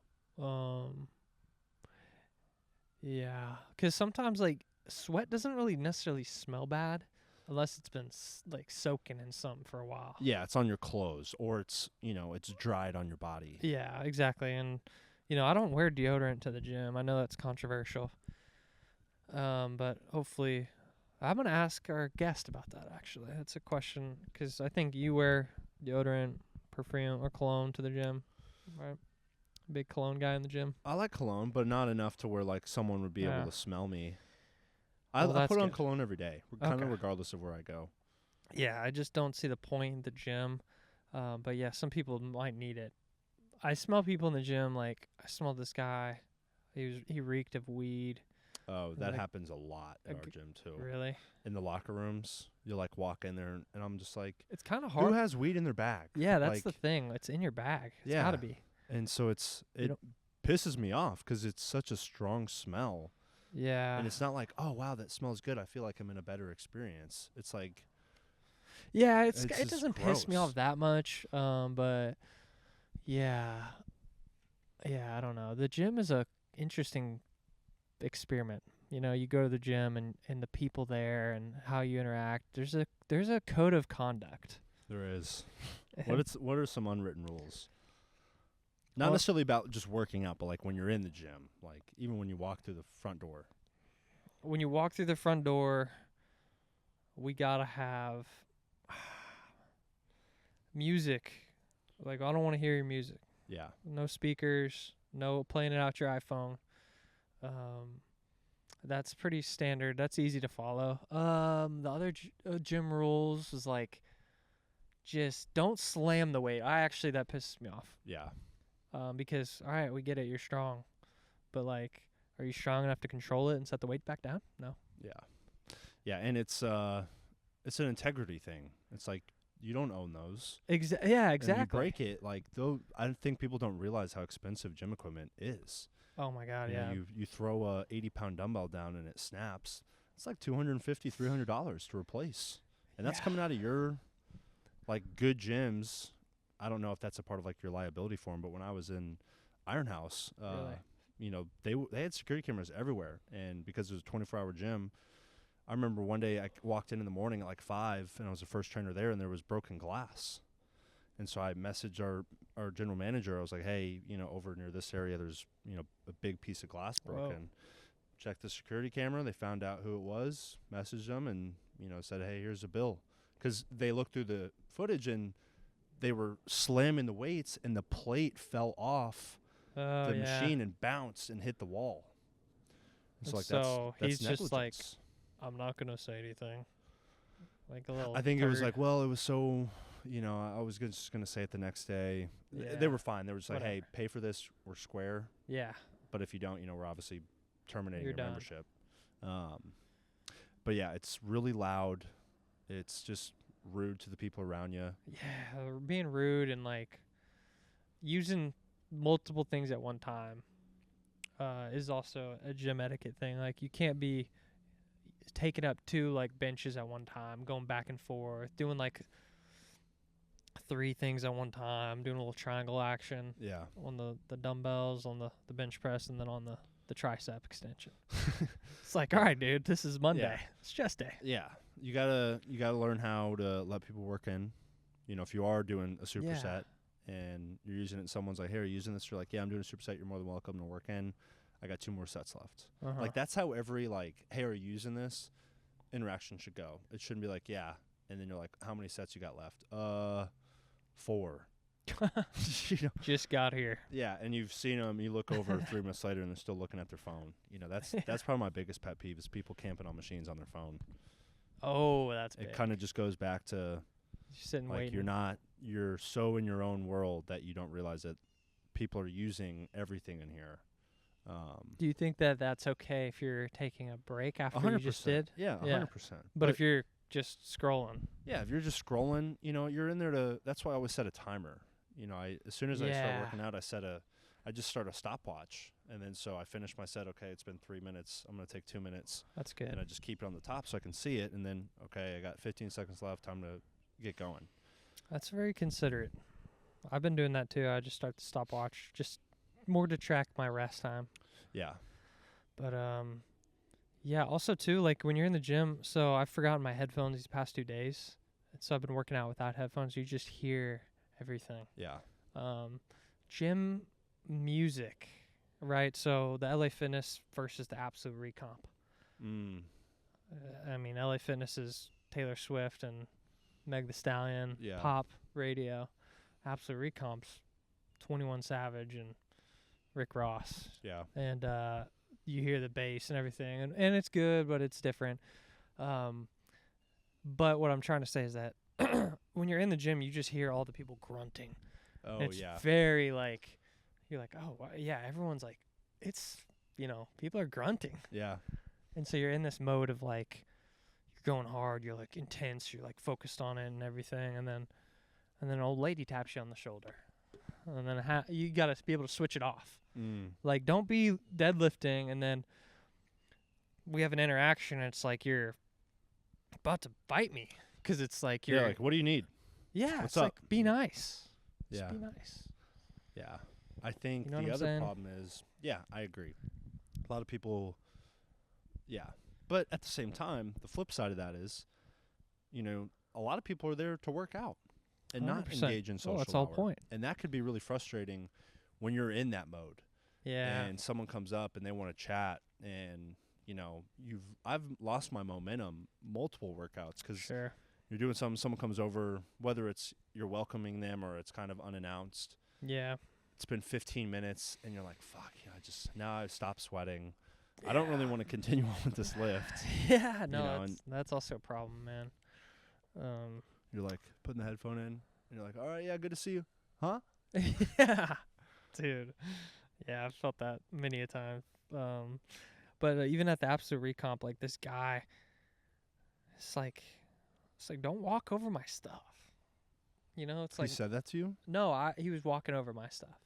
Yeah, because sometimes like sweat doesn't really necessarily smell bad unless it's been like soaking in something for a while. Yeah, it's on your clothes or it's, you know, it's dried on your body. Yeah, exactly. And, you know, I don't wear deodorant to the gym. I know that's controversial. But hopefully I'm going to ask our guest about that, actually. That's a question because I think you wear deodorant, perfume, or cologne to the gym, right? Big cologne guy in the gym. I like cologne, but not enough to where like someone would be able to smell me. I put on cologne every day, kind of regardless of where I go. Yeah, I just don't see the point in the gym. But yeah, some people might need it. I smell people in the gym like I smelled this guy. He reeked of weed. Oh, that happens a lot at our gym too. Really? In the locker rooms, you like walk in there, and I'm just like, it's kind of hard. Who has weed in their bag? Yeah, that's the thing. It's in your bag. It's gotta be. And so it pisses me off because it's such a strong smell. Yeah. And it's not like, oh wow, that smells good. I feel like I'm in a better experience. It's like, yeah, it doesn't piss me off that much. But yeah, I don't know. The gym is a interesting experiment. You know, you go to the gym and the people there and how you interact. There's a code of conduct. There is. What are some unwritten rules? Not necessarily about just working out, but like when you're in the gym, like even when you walk through the front door. When you walk through the front door, we gotta have music. Like, I don't want to hear your music. Yeah. No speakers. No playing it out your iPhone. That's pretty standard. That's easy to follow. The other gym rules is like, just don't slam the weight. That pisses me off. Yeah. Because all right, we get it, you're strong, but like, are you strong enough to control it and set the weight back down? No. Yeah, and it's an integrity thing. It's like you don't own those. Yeah, exactly. And you break it, like though. I think people don't realize how expensive gym equipment is. Oh my God, yeah. You throw a 80-pound dumbbell down and it snaps. It's like $250, $300 to replace, and that's coming out of your like good gyms. I don't know if that's a part of like your liability form, but when I was in Iron House, you know, they had security cameras everywhere, and because it was a 24-hour gym, I remember one day I walked in the morning at like 5, and I was the first trainer there, and there was broken glass, and so I messaged our general manager. I was like, hey, you know, over near this area, there's, you know, a big piece of glass broken. Whoa. Checked the security camera. They found out who it was, messaged them, and, you know, said, hey, here's a bill, because they looked through the footage and they were slamming the weights, and the plate fell off the machine and bounced and hit the wall. So like that's he's negligence. Just like, I'm not gonna say anything. Like a little. I think it was like, well, it was so, you know, I was just gonna say it the next day. Yeah. They were fine. They were just like, hey, pay for this. We're square. Yeah. But if you don't, you know, we're obviously terminating your done. membership. But yeah, it's really loud. It's just rude to the people around you. Yeah, being rude and like using multiple things at one time is also a gym etiquette thing. Like, you can't be taking up 2 like benches at one time, going back and forth, doing like 3 things at one time, doing a little triangle action. Yeah. On the dumbbells, on the bench press, and then on the tricep extension. It's like, all right, dude, this is Monday. Yeah. It's chest day. Yeah. You gotta learn how to let people work in. You know, if you are doing a superset and you're using it and someone's like, hey, are you using this? You're like, yeah, I'm doing a superset. You're more than welcome to work in. I got 2 more sets left. Like, that's how every, like, hey, are you using this interaction should go. It shouldn't be like, yeah. And then you're like, how many sets you got left? 4. You know? Just got here. Yeah, and you've seen them. You look over 3 minutes later, and they're still looking at their phone. You know, that's probably my biggest pet peeve is people camping on machines on their phone. Oh, that's big. It kind of just goes back to sitting like waiting. You're so in your own world that you don't realize that people are using everything in here. Do you think that that's okay if you're taking a break after 100%. You just did? Yeah, 100%. But if you're just scrolling. Yeah, if you're just scrolling, you know, you're in there that's why I always set a timer. You know, as soon as I start working out, I just start a stopwatch. And then so I finish my set. Okay, it's been 3 minutes. I'm going to take 2 minutes. That's good. And I just keep it on the top so I can see it. And then, okay, I got 15 seconds left. Time to get going. That's very considerate. I've been doing that too. I just start the stopwatch, just more to track my rest time. Yeah. But, yeah, also too, like when you're in the gym, so I've forgotten my headphones these past 2 days. And so I've been working out without headphones. You just hear everything. Yeah. Gym music, right? So the LA Fitness versus the Absolute Recomp. I mean, LA Fitness is Taylor Swift and Meg Thee Stallion, pop radio. Absolute Recomp's 21 Savage and Rick Ross. Yeah. And you hear the bass and everything, and it's good, but it's different. But what I'm trying to say is that when you're in the gym, you just hear all the people grunting. Oh, it's very like, you're like, oh, yeah, everyone's like, it's people are grunting. Yeah. And so you're in this mode of like, you're going hard, you're like intense, you're like focused on it and everything. And then an old lady taps you on the shoulder. And then you got to be able to switch it off. Like, don't be deadlifting and then we have an interaction and it's like you're about to bite me. Because it's like you're like, what do you need? Yeah, What's it's up? like, be nice. Yeah. Just be nice. Yeah. I think You know the what I'm other saying? problem is, I agree. A lot of people, But at the same time, the flip side of that is, a lot of people are there to work out and not 100%. engage in social That's the whole hour. point. And that could be really frustrating when you're in that mode. Yeah. And someone comes up and they want to chat and, I've lost my momentum multiple workouts because you're doing something, someone comes over, whether it's you're welcoming them or it's kind of unannounced. Yeah. It's been 15 minutes and you're like, fuck, now I've stopped sweating. I don't really want to continue on with this lift. Yeah, no, that's also a problem, man. You're like putting the headphone in and you're like, all right, yeah, good to see you. Huh? Yeah. Dude. Yeah, I've felt that many a time. But even at the absolute recomp, like this guy, it's like don't walk over my stuff. It's like he said that to you? No, he was walking over my stuff.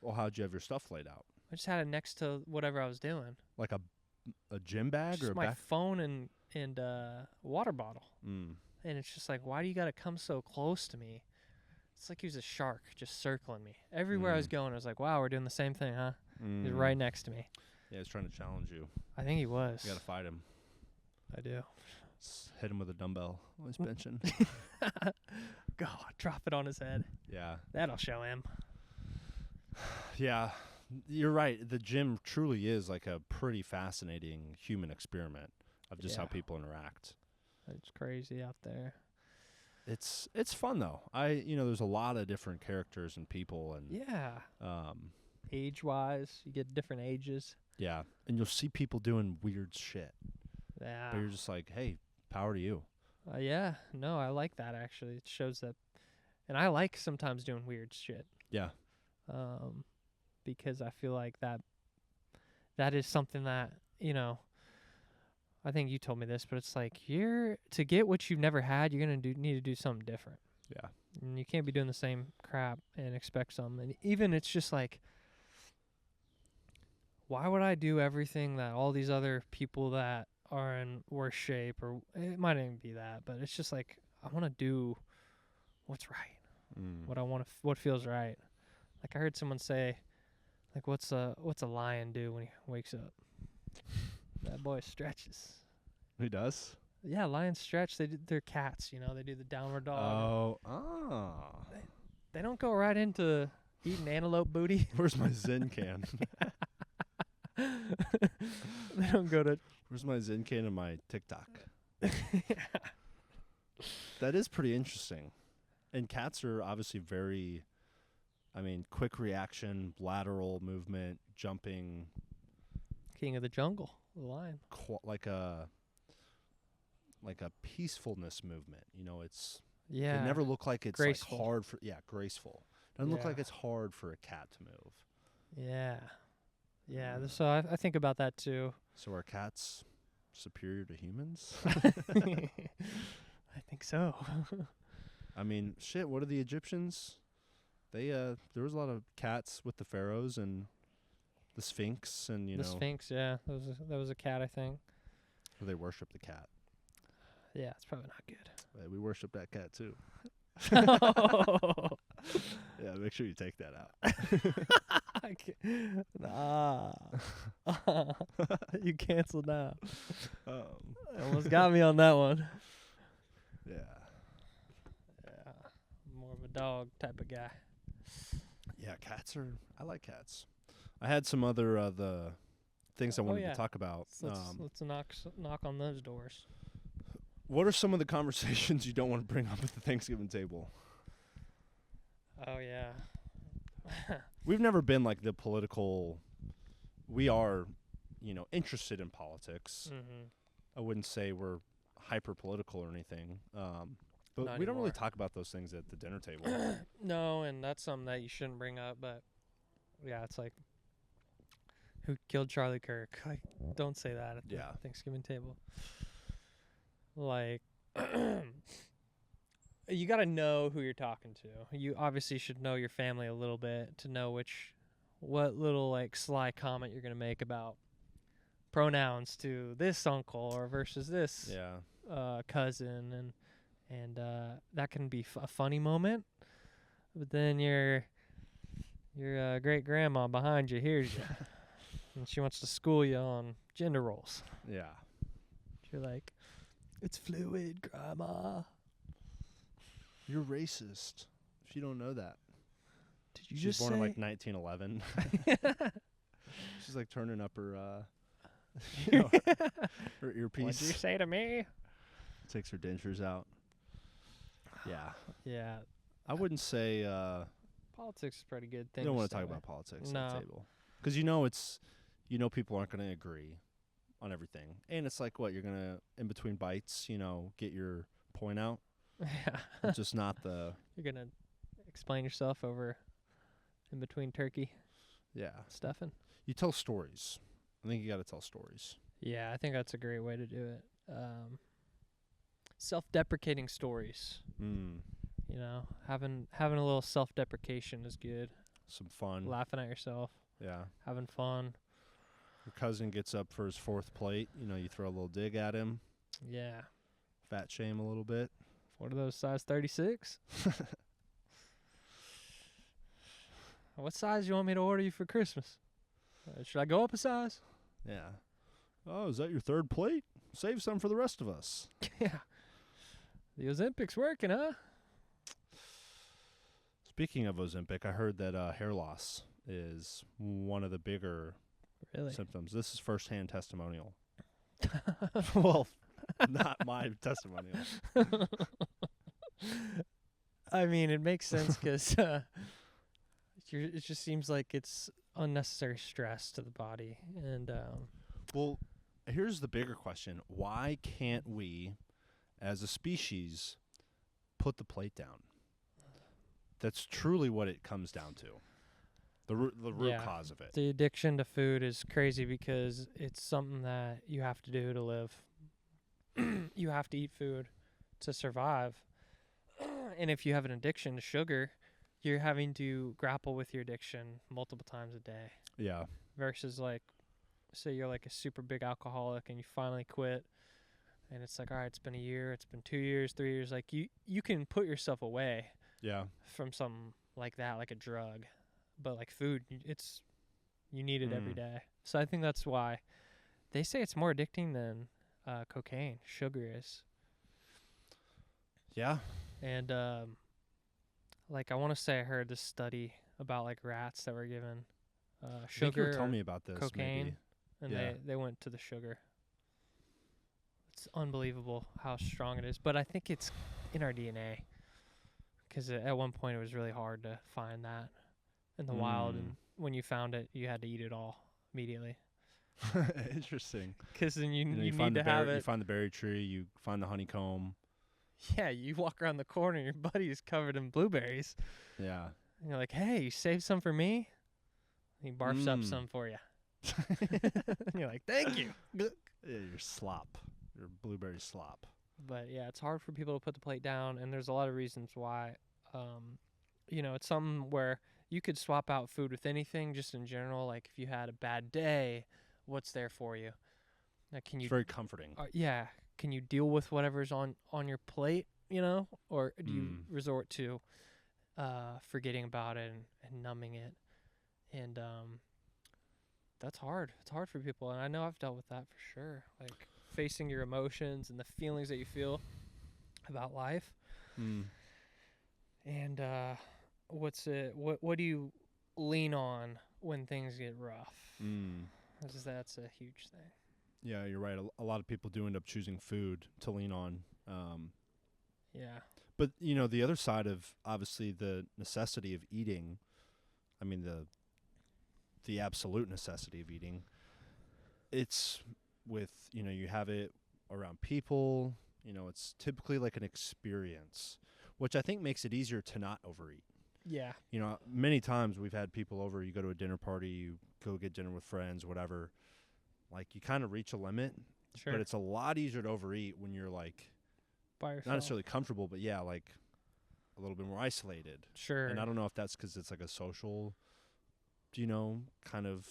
Well, how'd you have your stuff laid out? I just had it next to whatever I was doing. Like a gym bag just or my phone and water bottle. And it's just like, why do you got to come so close to me? It's like he was a shark just circling me. Everywhere I was going, I was like, wow, we're doing the same thing, huh? He's right next to me. Yeah, he's trying to challenge you. I think he was. You got to fight him. I do. Just hit him with a dumbbell while he's benching. God, drop it on his head. Yeah. That'll show him. Yeah, you're right. The gym truly is like a pretty fascinating human experiment of just how people interact. It's crazy out there. It's fun though. There's a lot of different characters and people and age-wise, you get different ages. Yeah, and you'll see people doing weird shit. Yeah. But you're just like, hey, power to you. Yeah. No, I like that actually. It shows that, and I like sometimes doing weird shit. Yeah. Because I feel like that is something that, I think you told me this, but it's like to get what you've never had, you're going to need to do something different. Yeah. And you can't be doing the same crap and expect something. And even it's just like, why would I do everything that all these other people that are in worse shape, or it might even be that, but it's just like, I want to do what's right. What feels right. Like I heard someone say, like, what's a lion do when he wakes up? That boy stretches. He does? Yeah, lions stretch. They're cats, they do the downward dog. Oh. They don't go right into eating antelope booty. Where's my Zen can? They don't go to... Where's my Zen can and my TikTok? That is pretty interesting. And cats are obviously very... quick reaction, lateral movement, jumping. King of the jungle, the lion. Like a peacefulness movement. It's it never look like it's graceful. Like hard for graceful. Doesn't look like it's hard for a cat to move. Yeah. Yeah. So I think about that too. So are cats superior to humans? I think so. Shit. What are the Egyptians? There was a lot of cats with the pharaohs and the Sphinx and the Sphinx, yeah, that was a cat, I think. They worship the cat. Yeah, it's probably not good. We worship that cat too. Yeah, make sure you take that out. You canceled now. Almost got me on that one. Yeah. Yeah, more of a dog type of guy. Yeah, I like cats. I had some other the things I wanted to talk about. Let's knock on those doors. What are some of the conversations you don't want to bring up at the Thanksgiving table? Oh yeah. We've never been like the political. We are, interested in politics. Mm-hmm. I wouldn't say we're hyper political or anything. But Not we don't really anymore. talk about those things at the dinner table. No, and that's something that you shouldn't bring up. But yeah, it's like who killed Charlie Kirk. Like, don't say that at the Thanksgiving table. Like, you got to know who you're talking to. You obviously should know your family a little bit to know what little like sly comment you're going to make about pronouns to this uncle or versus this cousin, and that can be a funny moment. But then your great grandma behind you hears you, and she wants to school you on gender roles. Yeah, you're like, it's fluid, grandma. You're racist if you don't know that. Did you just born say? in like 1911. She's like turning up her, her earpiece. What'd you say to me? Takes her dentures out. Yeah. Yeah. I wouldn't say. Politics is pretty good thing. You don't want to talk about politics at the table. Because people aren't going to agree on everything. And it's like, what, you're going to, in between bites, get your point out? Yeah. It's just not the... You're going to explain yourself over in between turkey. Yeah. Stuffing. You tell stories. I think you got to tell stories. Yeah, I think that's a great way to do it. Self-deprecating stories. Having a little self-deprecation is good. Some fun. Laughing at yourself. Yeah. Having fun. Your cousin gets up for his fourth plate. You throw a little dig at him. Yeah. Fat shame a little bit. What are those, size 36? What size you want me to order you for Christmas? Should I go up a size? Yeah. Oh, is that your third plate? Save some for the rest of us. Yeah. The Ozempic's working, huh? Speaking of Ozempic, I heard that hair loss is one of the bigger symptoms. This is firsthand testimonial. Well, not my testimonial. I mean, it makes sense because it just seems like it's unnecessary stress to the body. And well, here's the bigger question. Why can't we, as a species, put the plate down? That's truly what it comes down to. The root cause of it. The addiction to food is crazy because it's something that you have to do to live. You have to eat food to survive. And if you have an addiction to sugar, you're having to grapple with your addiction multiple times a day. Yeah. Versus like, say you're like a super big alcoholic and you finally quit. And it's like, all right, it's been a year, it's been 2 years, 3 years. Like you can put yourself away. Yeah. From something like that, like a drug. But like food, you need it every day. So I think that's why they say it's more addicting than cocaine. Sugar is. Yeah. And like I want to say I heard this study about like rats that were given sugar. I think you were telling me about this. Cocaine, maybe. And they went to the sugar. It's unbelievable how strong it is. But I think it's in our DNA. Because at one point it was really hard to find that in the wild, and when you found it, you had to eat it all immediately. Interesting. Because then you need to have it. You find the berry tree, you find the honeycomb. Yeah, you walk around the corner, and your buddy's covered in blueberries. Yeah. And you're like, hey, you saved some for me? And he barfs up some for you. And you're like, thank you. Yeah, your slop. Your blueberry slop. But yeah, it's hard for people to put the plate down, and there's a lot of reasons why. It's something where you could swap out food with anything, just in general. Like if you had a bad day, what's there for you? Like, it's very comforting. Yeah. Can you deal with whatever's on your plate, or do you resort to forgetting about it and numbing it? And that's hard. It's hard for people, and I know I've dealt with that for sure. Like facing your emotions and the feelings that you feel about life. And what do you lean on when things get rough? That's a huge thing. Yeah, you're right. A lot of people do end up choosing food to lean on. Yeah. But, the other side of, obviously, the necessity of eating, I mean, the absolute necessity of eating, it's with, you have it around people, it's typically like an experience, which I think makes it easier to not overeat. Yeah. You know, many times we've had people over, you go to a dinner party, you go get dinner with friends, whatever. Like, you kind of reach a limit, Sure. but it's a lot easier to overeat when you're, like, by yourself. not necessarily comfortable, but, yeah, like, a little bit more isolated. Sure. And I don't know if that's because it's, like, a social, you know, kind of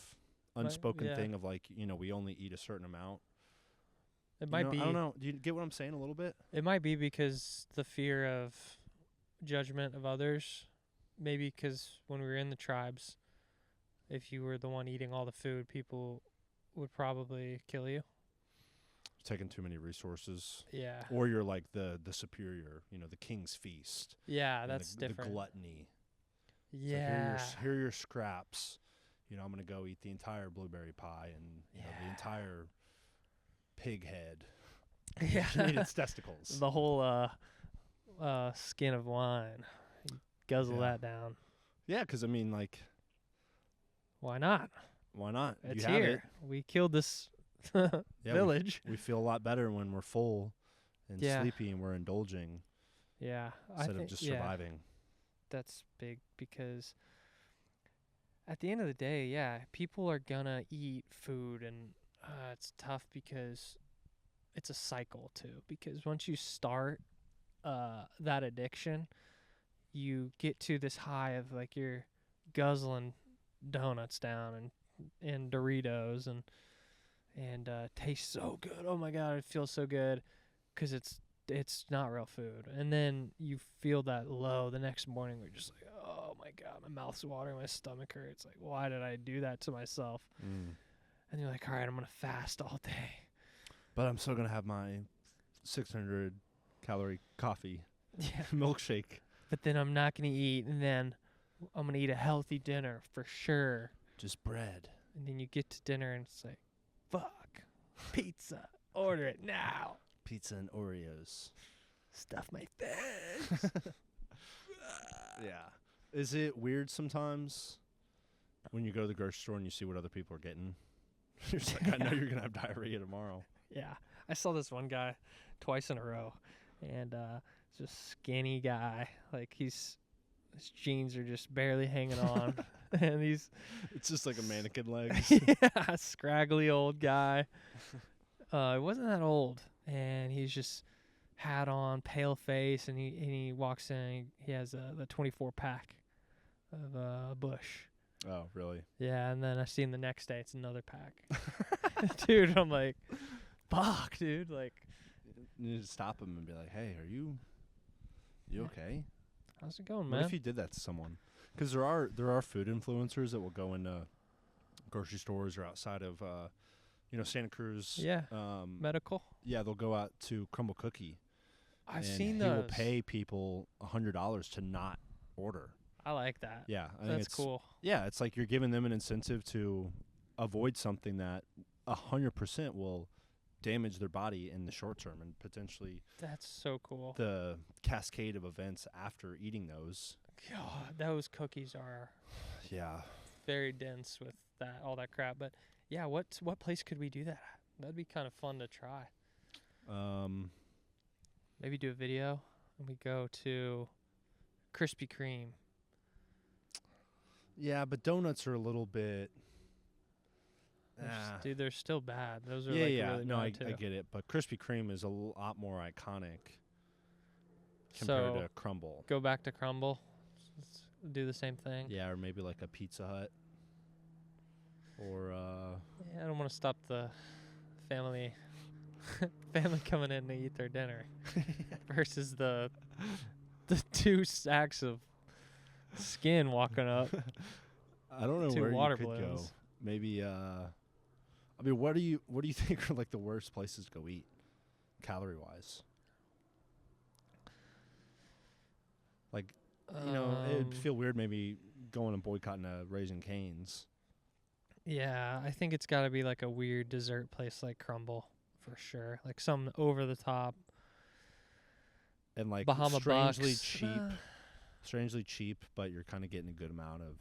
unspoken thing of, like, you know, we only eat a certain amount. It might be. I don't know. Do you get what I'm saying a little bit? It might be because the fear of judgment of others. Maybe because when we were in the tribes, if you were the one eating all the food, people would probably kill you. Taking too many resources. Yeah. Or you're like the superior, you know, the king's feast. Yeah, that's different. The gluttony. Yeah. Like, here are your scraps. You know, I'm going to go eat the entire blueberry pie and you know, the entire pig head. Yeah. Eat its testicles. The whole skin of wine. Guzzle that down. Yeah, because, I mean, like... Why not? Why not? It's you have here. it. We killed this village. We feel a lot better when we're full and sleepy and we're indulging. Yeah. Instead of just surviving. That's big because at the end of the day, people are going to eat food and it's tough because it's a cycle too. Because once you start that addiction... you get to this high of like you're guzzling donuts down and Doritos and tastes so good. Oh my God, it feels so good because it's not real food. And then you feel that low the next morning. We're just like, oh my God, my mouth's watering, my stomach hurts. Like, why did I do that to myself? And you're like, all right, I'm gonna fast all day. But I'm still gonna have my 600 calorie coffee, milkshake. But then I'm not going to eat, and then I'm going to eat a healthy dinner for sure. Just bread. And then you get to dinner, and it's like, fuck, pizza. Order it now. Pizza and Oreos. Stuff my face. Yeah. Is it weird sometimes when you go to the grocery store and you see what other people are getting? You're just like, I know you're going to have diarrhea tomorrow. Yeah. I saw this one guy twice in a row, and just skinny guy, like his jeans are just barely hanging on, and it's just like a mannequin legs. Yeah, scraggly old guy. He wasn't that old, and he's just hat on, pale face, and he walks in. And he has the 24 pack of Bush. Oh, really? Yeah, and then I see him the next day. It's another pack. Dude, I'm like, fuck, dude, like. You need to stop him and be like, hey, are you okay? How's it going, man? What if you did that to someone? Because there are food influencers that will go into grocery stores or outside of, Santa Cruz. Yeah, medical. Yeah, they'll go out to Crumble Cookie. I've seen those. He will pay people $100 to not order. I like that. Yeah. I think that's cool. Yeah, it's like you're giving them an incentive to avoid something that 100% will damage their body in the short term and potentially that's so cool. The cascade of events after eating those. God, those cookies are very dense with all that crap. But yeah, what place could we do that at? That'd be kind of fun to try. Maybe do a video and we go to Krispy Kreme. Yeah, but donuts are a little bit. Dude, they're still bad. Those are really bad too. I get it, but Krispy Kreme is a lot more iconic compared to Crumble. Go back to Crumble. Let's do the same thing. Yeah, or maybe like a Pizza Hut. Or I don't want to stop the family coming in to eat their dinner versus the 2 sacks of skin walking up. I don't know 2 where water you could balloons. go. Maybe I mean, what do you think are like the worst places to go eat, calorie wise? Like, it'd feel weird maybe going and boycotting a Raising Cane's. Yeah, I think it's got to be like a weird dessert place like Crumble for sure, like some over the top. And like Bahama strangely Bucks. Strangely cheap, but you're kind of getting a good amount of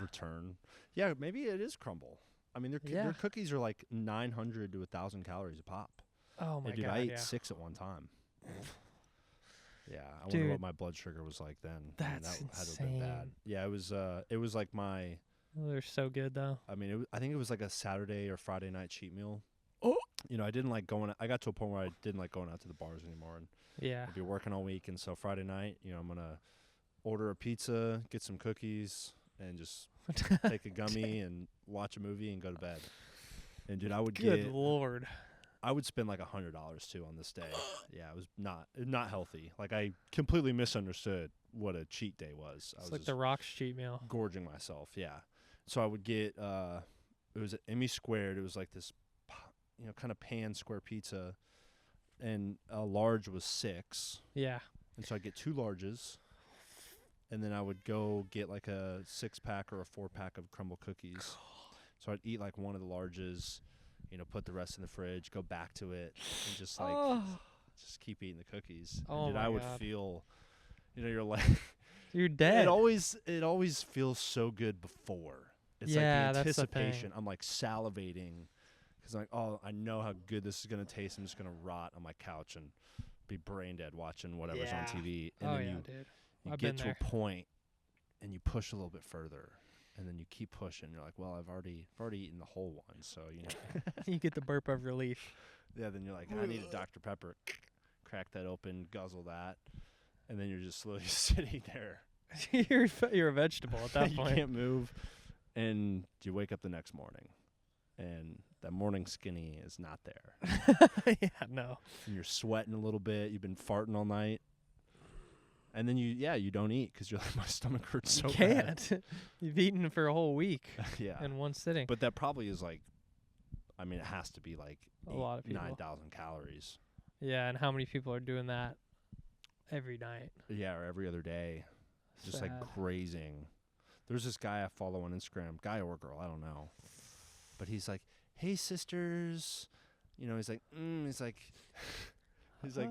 return. Yeah, maybe it is Crumble. I mean, their cookies are like 900 to 1,000 calories a pop. Oh my God! God! I ate 6 at one time. Yeah, I wonder what my blood sugar was like then. That's insane. Had to have been bad. Yeah, it was like my... Oh, they're so good, though. I mean, I think it was like a Saturday or Friday night cheat meal. Oh! You know, I didn't like going... I got to a point where I didn't like going out to the bars anymore. And I'd be working all week, and so Friday night, you know, I'm going to order a pizza, get some cookies, and just take a gummy and watch a movie and go to bed. And, dude, I would Good Lord. I would spend like $100 too on this day. Yeah, it was not healthy. Like, I completely misunderstood what a cheat day was. It's like the Rock's cheat meal. Gorging myself, yeah. So I would get it was an Emmy squared. It was like this, you know, kind of pan square pizza, and a large was 6. Yeah. And so I'd get 2 larges, and then I would go get like a 6-pack or a 4-pack of crumble cookies. So I'd eat like one of the larges, you know, put the rest in the fridge, go back to it, and just like just keep eating the cookies. Oh, and, dude, I would God. feel, you know, you're like you're dead. It always feels so good before. It's like the anticipation. I'm like salivating because I'm like, oh, I know how good this is gonna taste. I'm just gonna rot on my couch and be brain dead watching whatever's on TV. And then you get to a point and you push a little bit further. And then you keep pushing. You're like, well, I've already eaten the whole one, so you know. You get the burp of relief. Yeah, then you're like, I need a Dr. Pepper. Crack that open, guzzle that, and then you're just slowly sitting there. You're a vegetable at that point. You can't move, and you wake up the next morning, and that morning skinny is not there. Yeah, no. And you're sweating a little bit. You've been farting all night. And then you don't eat because you're like, my stomach hurts so bad. You can't. You've eaten for a whole week in one sitting. But that probably is like, I mean, it has to be like a lot of people. 9,000 calories. Yeah, and how many people are doing that every night? Yeah, or every other day. Just Sad. like grazing. There's this guy I follow on Instagram, guy or girl, I don't know. But he's like, hey, sisters. You know, he's like,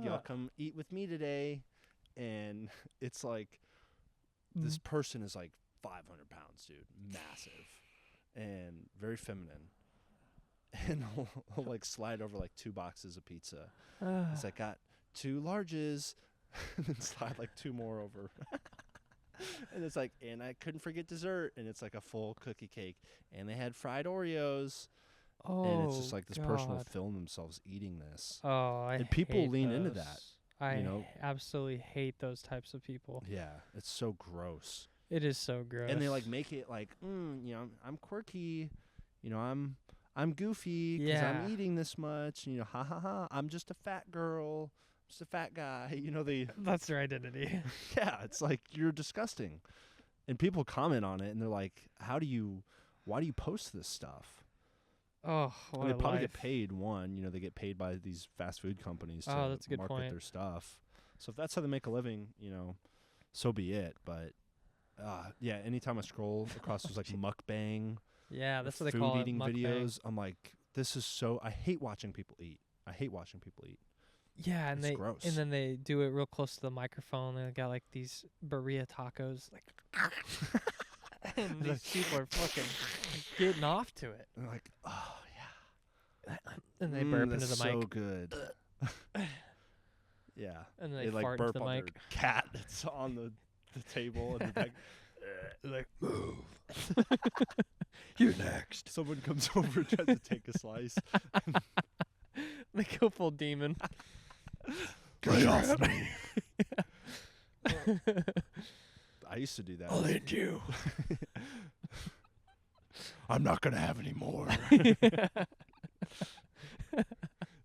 y'all come eat with me today. And it's like, this person is like 500 pounds, dude. Massive. And very feminine. And he'll like slide over like 2 boxes of pizza. He's like, got 2 larges. And then slide like 2 more over. And it's like, and I couldn't forget dessert. And it's like a full cookie cake. And they had fried Oreos. And it's just like this person will film themselves eating this. Oh, and people lean into that. I absolutely hate those types of people. Yeah, it's so gross. It is so gross. And they like make it like, you know, I'm quirky, you know, I'm goofy because I'm eating this much. You know, ha ha ha. I'm just a fat girl, just a fat guy. You know, that's their identity. Yeah, it's like, you're disgusting. And people comment on it, and they're like, why do you post this stuff? Oh, what and they a probably life. get paid. You know, they get paid by these fast food companies to that's a good market point. their stuff. So if that's how they make a living, you know, so be it. But yeah, anytime I scroll across those like mukbang, that's what they call it, food eating mukbang. videos, I'm like, this is so. I hate watching people eat. Yeah, and it's gross. and then they do it real close to the microphone. They got like these burrito tacos, like. And these people are fucking getting off to it. They're like, oh, yeah. And they burp into the mic. So good. Yeah. And then they like fart burp into the on mic. their cat that's on the table. And they're like, move. You're next. Someone comes over and tries to take a slice. They go full demon. Get off me. I used to do that. I'll hit you. I'm not going to have any more.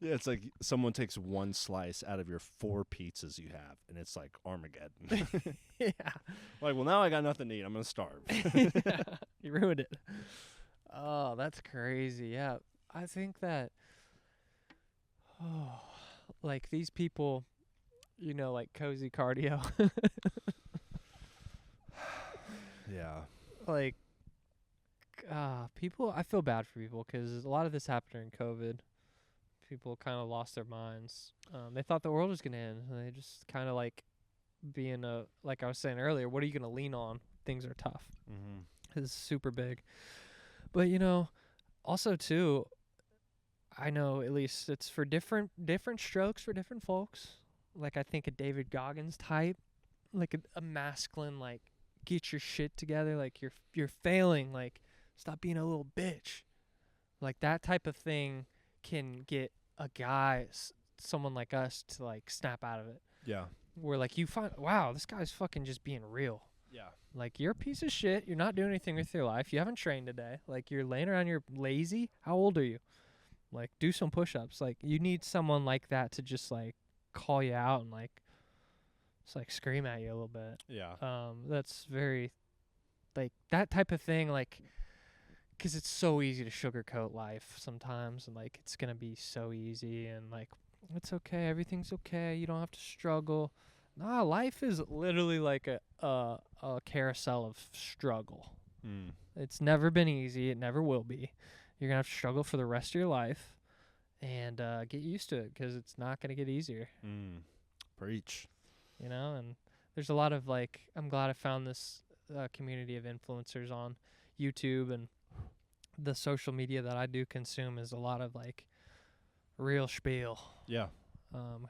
Yeah, it's like someone takes 1 slice out of your 4 pizzas you have, and it's like Armageddon. Yeah. Like, well, now I got nothing to eat. I'm going to starve. Yeah, you ruined it. Oh, that's crazy. Yeah. I think that, like these people, you know, like cozy cardio. Yeah. Like, people, I feel bad for people because a lot of this happened during COVID. People kind of lost their minds. They thought the world was going to end. And they just kind of like being like I was saying earlier, what are you going to lean on? Things are tough. Mm-hmm. It's super big. But, you know, also too, I know at least it's for different strokes for different folks. like I think a David Goggins type, like a masculine, like get your shit together, like you're failing, like stop being a little bitch, like that type of thing can get a guy, someone like us, to like snap out of it. Yeah. Where like you find, wow, this guy's fucking just being real. Yeah. Like you're a piece of shit. You're not doing anything with your life. You haven't trained today. Like you're laying around. You're lazy. How old are you? Like do some push-ups. Like you need someone like that to just like call you out and like just like scream at you a little bit. Yeah. That's very like that type of thing. Like, 'cause it's so easy to sugarcoat life sometimes, and like it's gonna be so easy, and like it's okay. Everything's okay. You don't have to struggle. Nah, life is literally like a carousel of struggle. Mm. It's never been easy. It never will be. You're going to have to struggle for the rest of your life and get used to it, because it's not going to get easier. Preach. You know, and there's a lot of like, I'm glad I found this community of influencers on YouTube, and the social media that I do consume is a lot of like real spiel. Yeah.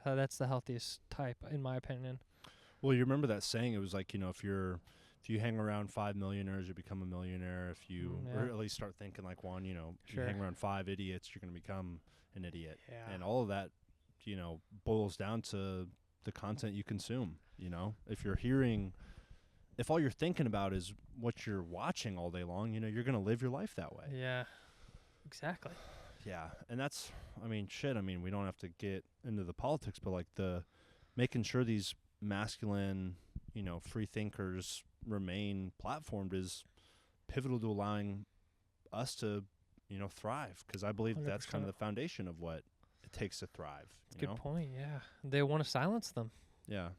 That's the healthiest type, in my opinion. Well, you remember that saying? It was like, if you hang around 5 millionaires, you become a millionaire. If you really start thinking like one, if you hang around 5 idiots, you're going to become an idiot. Yeah. And all of that, boils down to the content you consume. If all you're thinking about is what you're watching all day long, you're going to live your life that way. Yeah, exactly. Yeah, and that's, we don't have to get into the politics, but like making sure these masculine, free thinkers remain platformed is pivotal to allowing us to, thrive. Because I believe 100%. That's kind of the foundation of what it takes to thrive. That's a good point, yeah. They want to silence them. Yeah.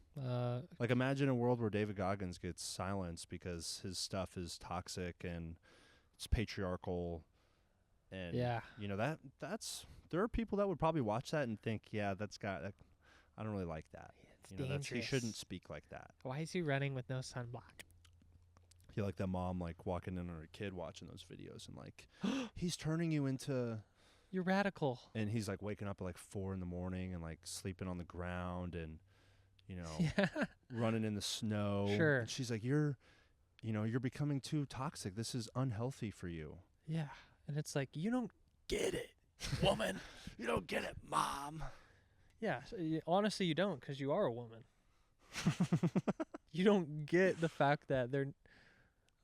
Like imagine a world where David Goggins gets silenced because his stuff is toxic and it's patriarchal. And, there are people that would probably watch that and think, yeah, I don't really like that. It's dangerous. He shouldn't speak like that. Why is he running with no sunblock? You like that mom, like, walking in on her kid watching those videos and, like, he's turning you into... You're radical. And he's, like, waking up at, like, 4 in the morning and, like, sleeping on the ground and, running in the snow. Sure. And she's like, you're becoming too toxic. This is unhealthy for you. Yeah. And it's like, you don't get it, woman. You don't get it, mom. Yeah. So honestly, you don't, because you are a woman. You don't get the fact that they're,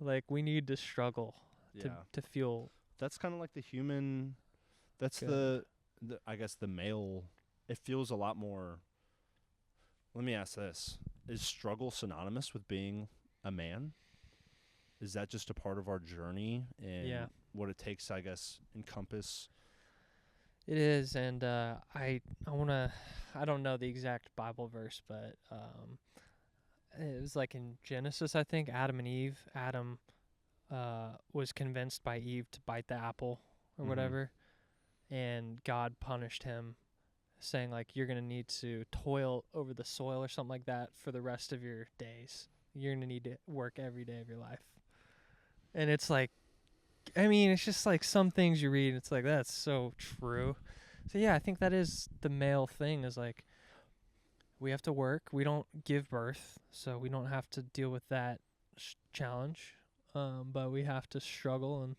like, we need to struggle to feel. That's kind of like the human, that's the I guess the male, it feels a lot more. Let me ask this. Is struggle synonymous with being a man? Is that just a part of our journey and what it takes to, I guess, encompass? It is, and I don't know the exact Bible verse, but it was like in Genesis, I think, Adam and Eve. Adam was convinced by Eve to bite the apple or whatever, and God punished him, saying, like, you're going to need to toil over the soil or something like that for the rest of your days. You're going to need to work every day of your life. And it's like, it's just like some things you read, it's like, that's so true. So, yeah, I think that is the male thing, is like, we have to work. We don't give birth, so we don't have to deal with that challenge. But we have to struggle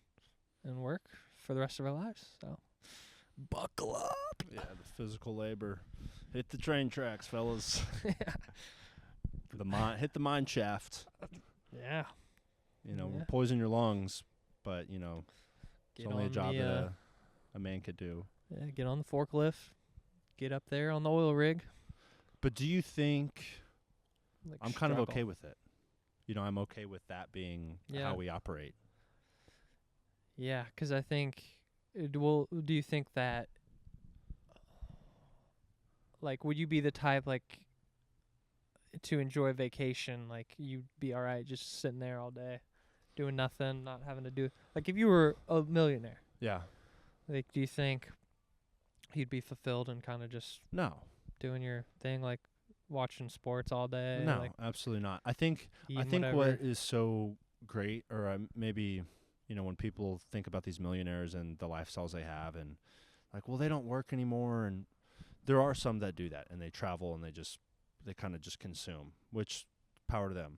and work for the rest of our lives. So, buckle up. Yeah, the physical labor. Hit the train tracks, fellas. Hit the mine shaft. Yeah. Poison your lungs, but, it's only a job that a man could do. Yeah, get on the forklift. Get up there on the oil rig. But do you think... Like, I'm kind of okay with it. I'm okay with that being how we operate. Yeah, because I think... do you think that... Like, would you be the type, like, to enjoy vacation? Like, you'd be all right just sitting there all day, doing nothing, not having to do... Like, if you were a millionaire. Yeah. Like, do you think you'd be fulfilled and kind of just... No. Doing your thing, like watching sports all day? No, like absolutely not. I think whatever. What is so great, or maybe, when people think about these millionaires and the lifestyles they have, and like, well, they don't work anymore, and there are some that do that, and they travel and they just they kind of just consume, which power to them.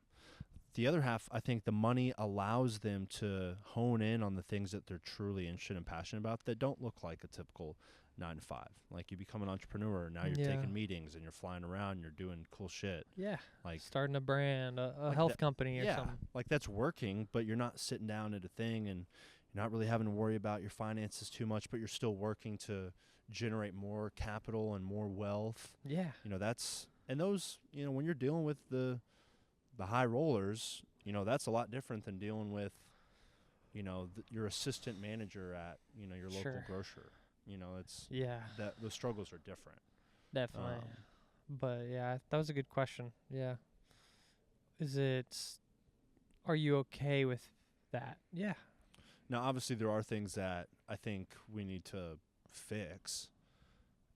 The other half, I think the money allows them to hone in on the things that they're truly interested and passionate about that don't look like a typical 9 to 5. Like you become an entrepreneur, now you're taking meetings and you're flying around, you're doing cool shit. Yeah. Like starting a brand, a like health company or something. Like that's working, but you're not sitting down at a thing and you're not really having to worry about your finances too much, but you're still working to generate more capital and more wealth. Yeah. That's, and those, when you're dealing with the high rollers, that's a lot different than dealing with, your assistant manager at, your local grocer. It's that those struggles are different. Definitely. But yeah, that was a good question. Yeah. Are you okay with that? Yeah. Now, obviously there are things that I think we need to fix,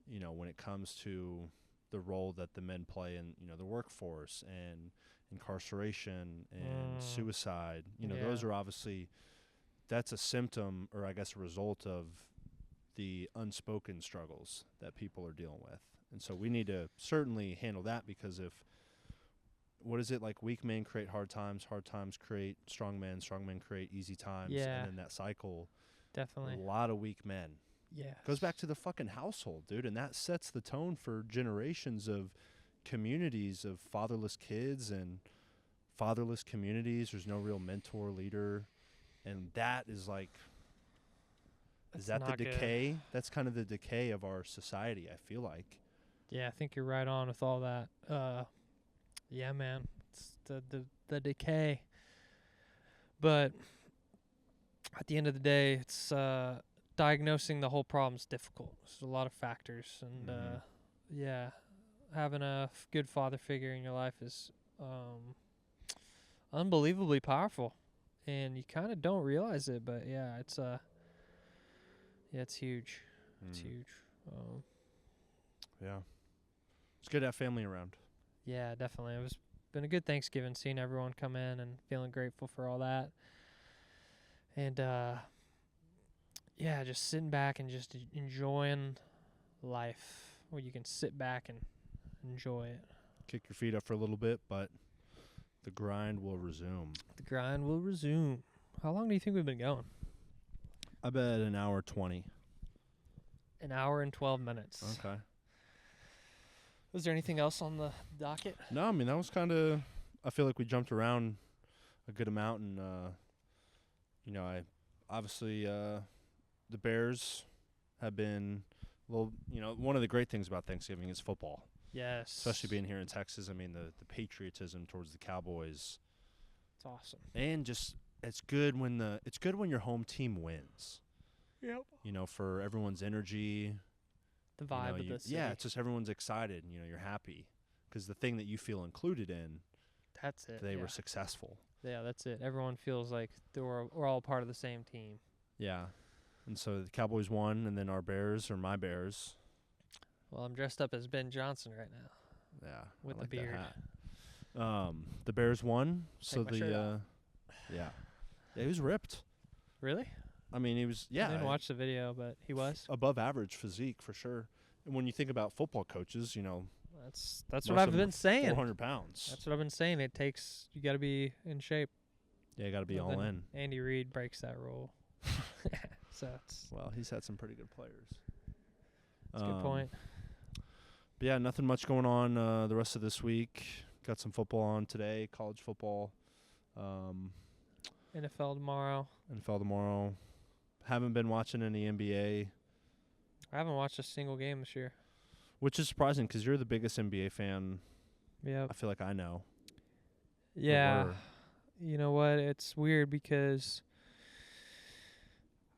when it comes to the role that the men play in, the workforce and incarceration and suicide. Those are obviously, that's a symptom, or I guess a result of the unspoken struggles that people are dealing with. And so we need to certainly handle that, because what is it, like weak men create hard times create strong men create easy times, and then that cycle, definitely a lot of weak men. Yeah. Goes back to the fucking household, dude, and that sets the tone for generations of communities of fatherless kids and fatherless communities. There's no real mentor, leader, and that is like, is that the decay? Good. That's kind of the decay of our society, I feel like. Yeah, I think you're right on with all that. Yeah, man, it's the decay. But at the end of the day, it's diagnosing the whole problem is difficult. There's a lot of factors, and having a good father figure in your life is unbelievably powerful, and you kind of don't realize it, but it's it's huge. It's huge. Yeah, it's good to have family around. Yeah, definitely. It was been a good Thanksgiving, seeing everyone come in and feeling grateful for all that, and just sitting back and just enjoying life, where you can sit back and enjoy it. Kick your feet up for a little bit, but the grind will resume. The grind will resume. How long do you think we've been going? I bet an hour 20. An hour and 12 minutes. Okay. Was there anything else on the docket? No, I mean, that was kind of, I feel like we jumped around a good amount, and, I obviously, the Bears have been, one of the great things about Thanksgiving is football. Yes. Especially being here in Texas. I mean, the patriotism towards the Cowboys. It's awesome. And just, it's good when your home team wins. Yep. For everyone's energy. The vibe of the city. Yeah, it's just everyone's excited, and, you're happy. Because the thing that you feel included in, that's it. They were successful. Yeah, that's it. Everyone feels like we're all part of the same team. Yeah. And so the Cowboys won, and then our Bears, or my Bears. Well, I'm dressed up as Ben Johnson right now. Yeah. With the beard. The Bears won, so Take my shirt off. Yeah, he was ripped. Really? I mean, he was, I didn't watch the video, but he was above average physique for sure. And when you think about football coaches, that's what I've been saying. 400 pounds. That's what I've been saying. You got to be in shape. Yeah, you got to be all in. Andy Reid breaks that rule. Well, he's had some pretty good players. That's a good point. But yeah, nothing much going on the rest of this week. Got some football on today, college football. NFL tomorrow. Haven't been watching any NBA. I haven't watched a single game this year. Which is surprising, because you're the biggest NBA fan. Yeah. I feel like I know. Yeah. You know what? It's weird because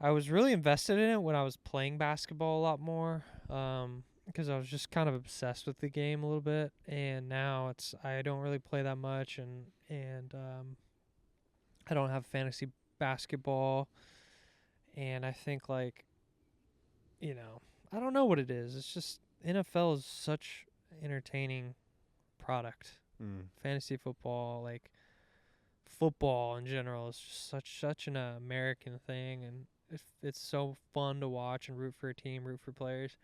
I was really invested in it when I was playing basketball a lot more, because I was just kind of obsessed with the game a little bit, and now I don't really play that much, and I don't have fantasy basketball, and I think I don't know what it is. It's just NFL is such entertaining product. Fantasy football, football in general, is just such an American thing, and it's so fun to watch and root for a team, root for players.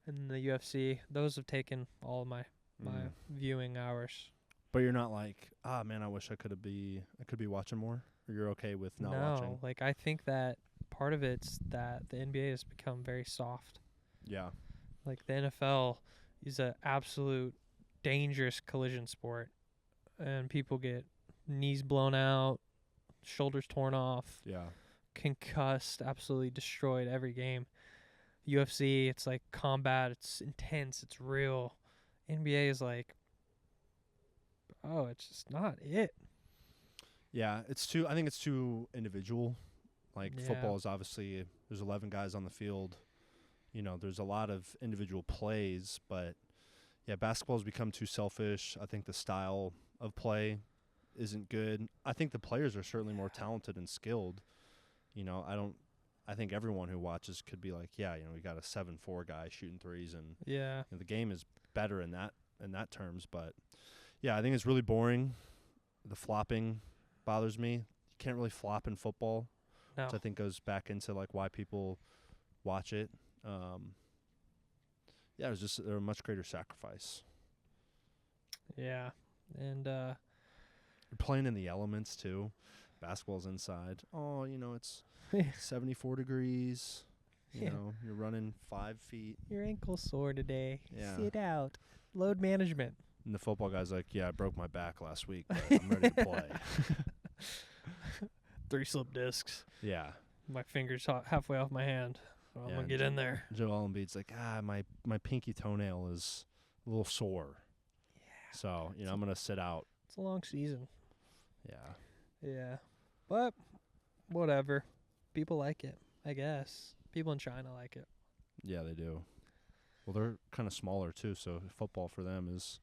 And the UFC, those have taken all of my my viewing hours. But you're not like, man, I wish I could be watching more. Or you're okay with not watching? No, like I think that part of it's that the NBA has become very soft. Yeah. Like the NFL is an absolute dangerous collision sport, and people get knees blown out, shoulders torn off, concussed, absolutely destroyed every game. UFC, it's like combat, it's intense, it's real. NBA is like, it's just not it. Yeah, I think it's too individual. Like football is obviously, there's 11 guys on the field. You know, there's a lot of individual plays, but basketball has become too selfish. I think the style of play isn't good. I think the players are certainly more talented and skilled. You know, I think everyone who watches could be like, we got a 7'4" guy shooting threes, and the game is better in that terms. But I think it's really boring. The flopping bothers me. You can't really flop in football, which I think goes back into like why people watch it. It was just a much greater sacrifice. Yeah, and you're playing in the elements too. Basketball's inside. Oh, it's 74 degrees. You know, you're running 5 feet. Your ankle's sore today. Yeah. Sit out. Load management. And the football guy's like, I broke my back last week, but I'm ready to play. 3 slip discs. Yeah. My finger's halfway off my hand. So I'm going to get in there. Joel Embiid's like, my pinky toenail is a little sore. Yeah. So, I'm going to sit out. It's a long season. Yeah. Yeah. But, whatever. People like it, I guess. People in China like it. Yeah, they do. Well, they're kind of smaller, too, so football for them it's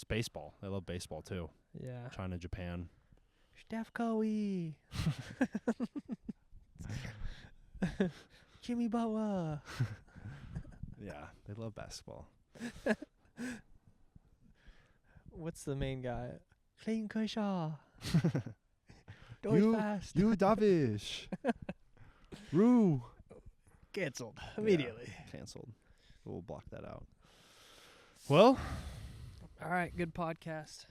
baseball. They love baseball, too. Yeah. China, Japan. Steph Curry. Jimmy Butler. Yeah, they love basketball. What's the main guy? Clayton Kershaw. Fast. You Davish. Rue. Canceled immediately. Canceled. We'll block that out. Well. All right. Good podcast.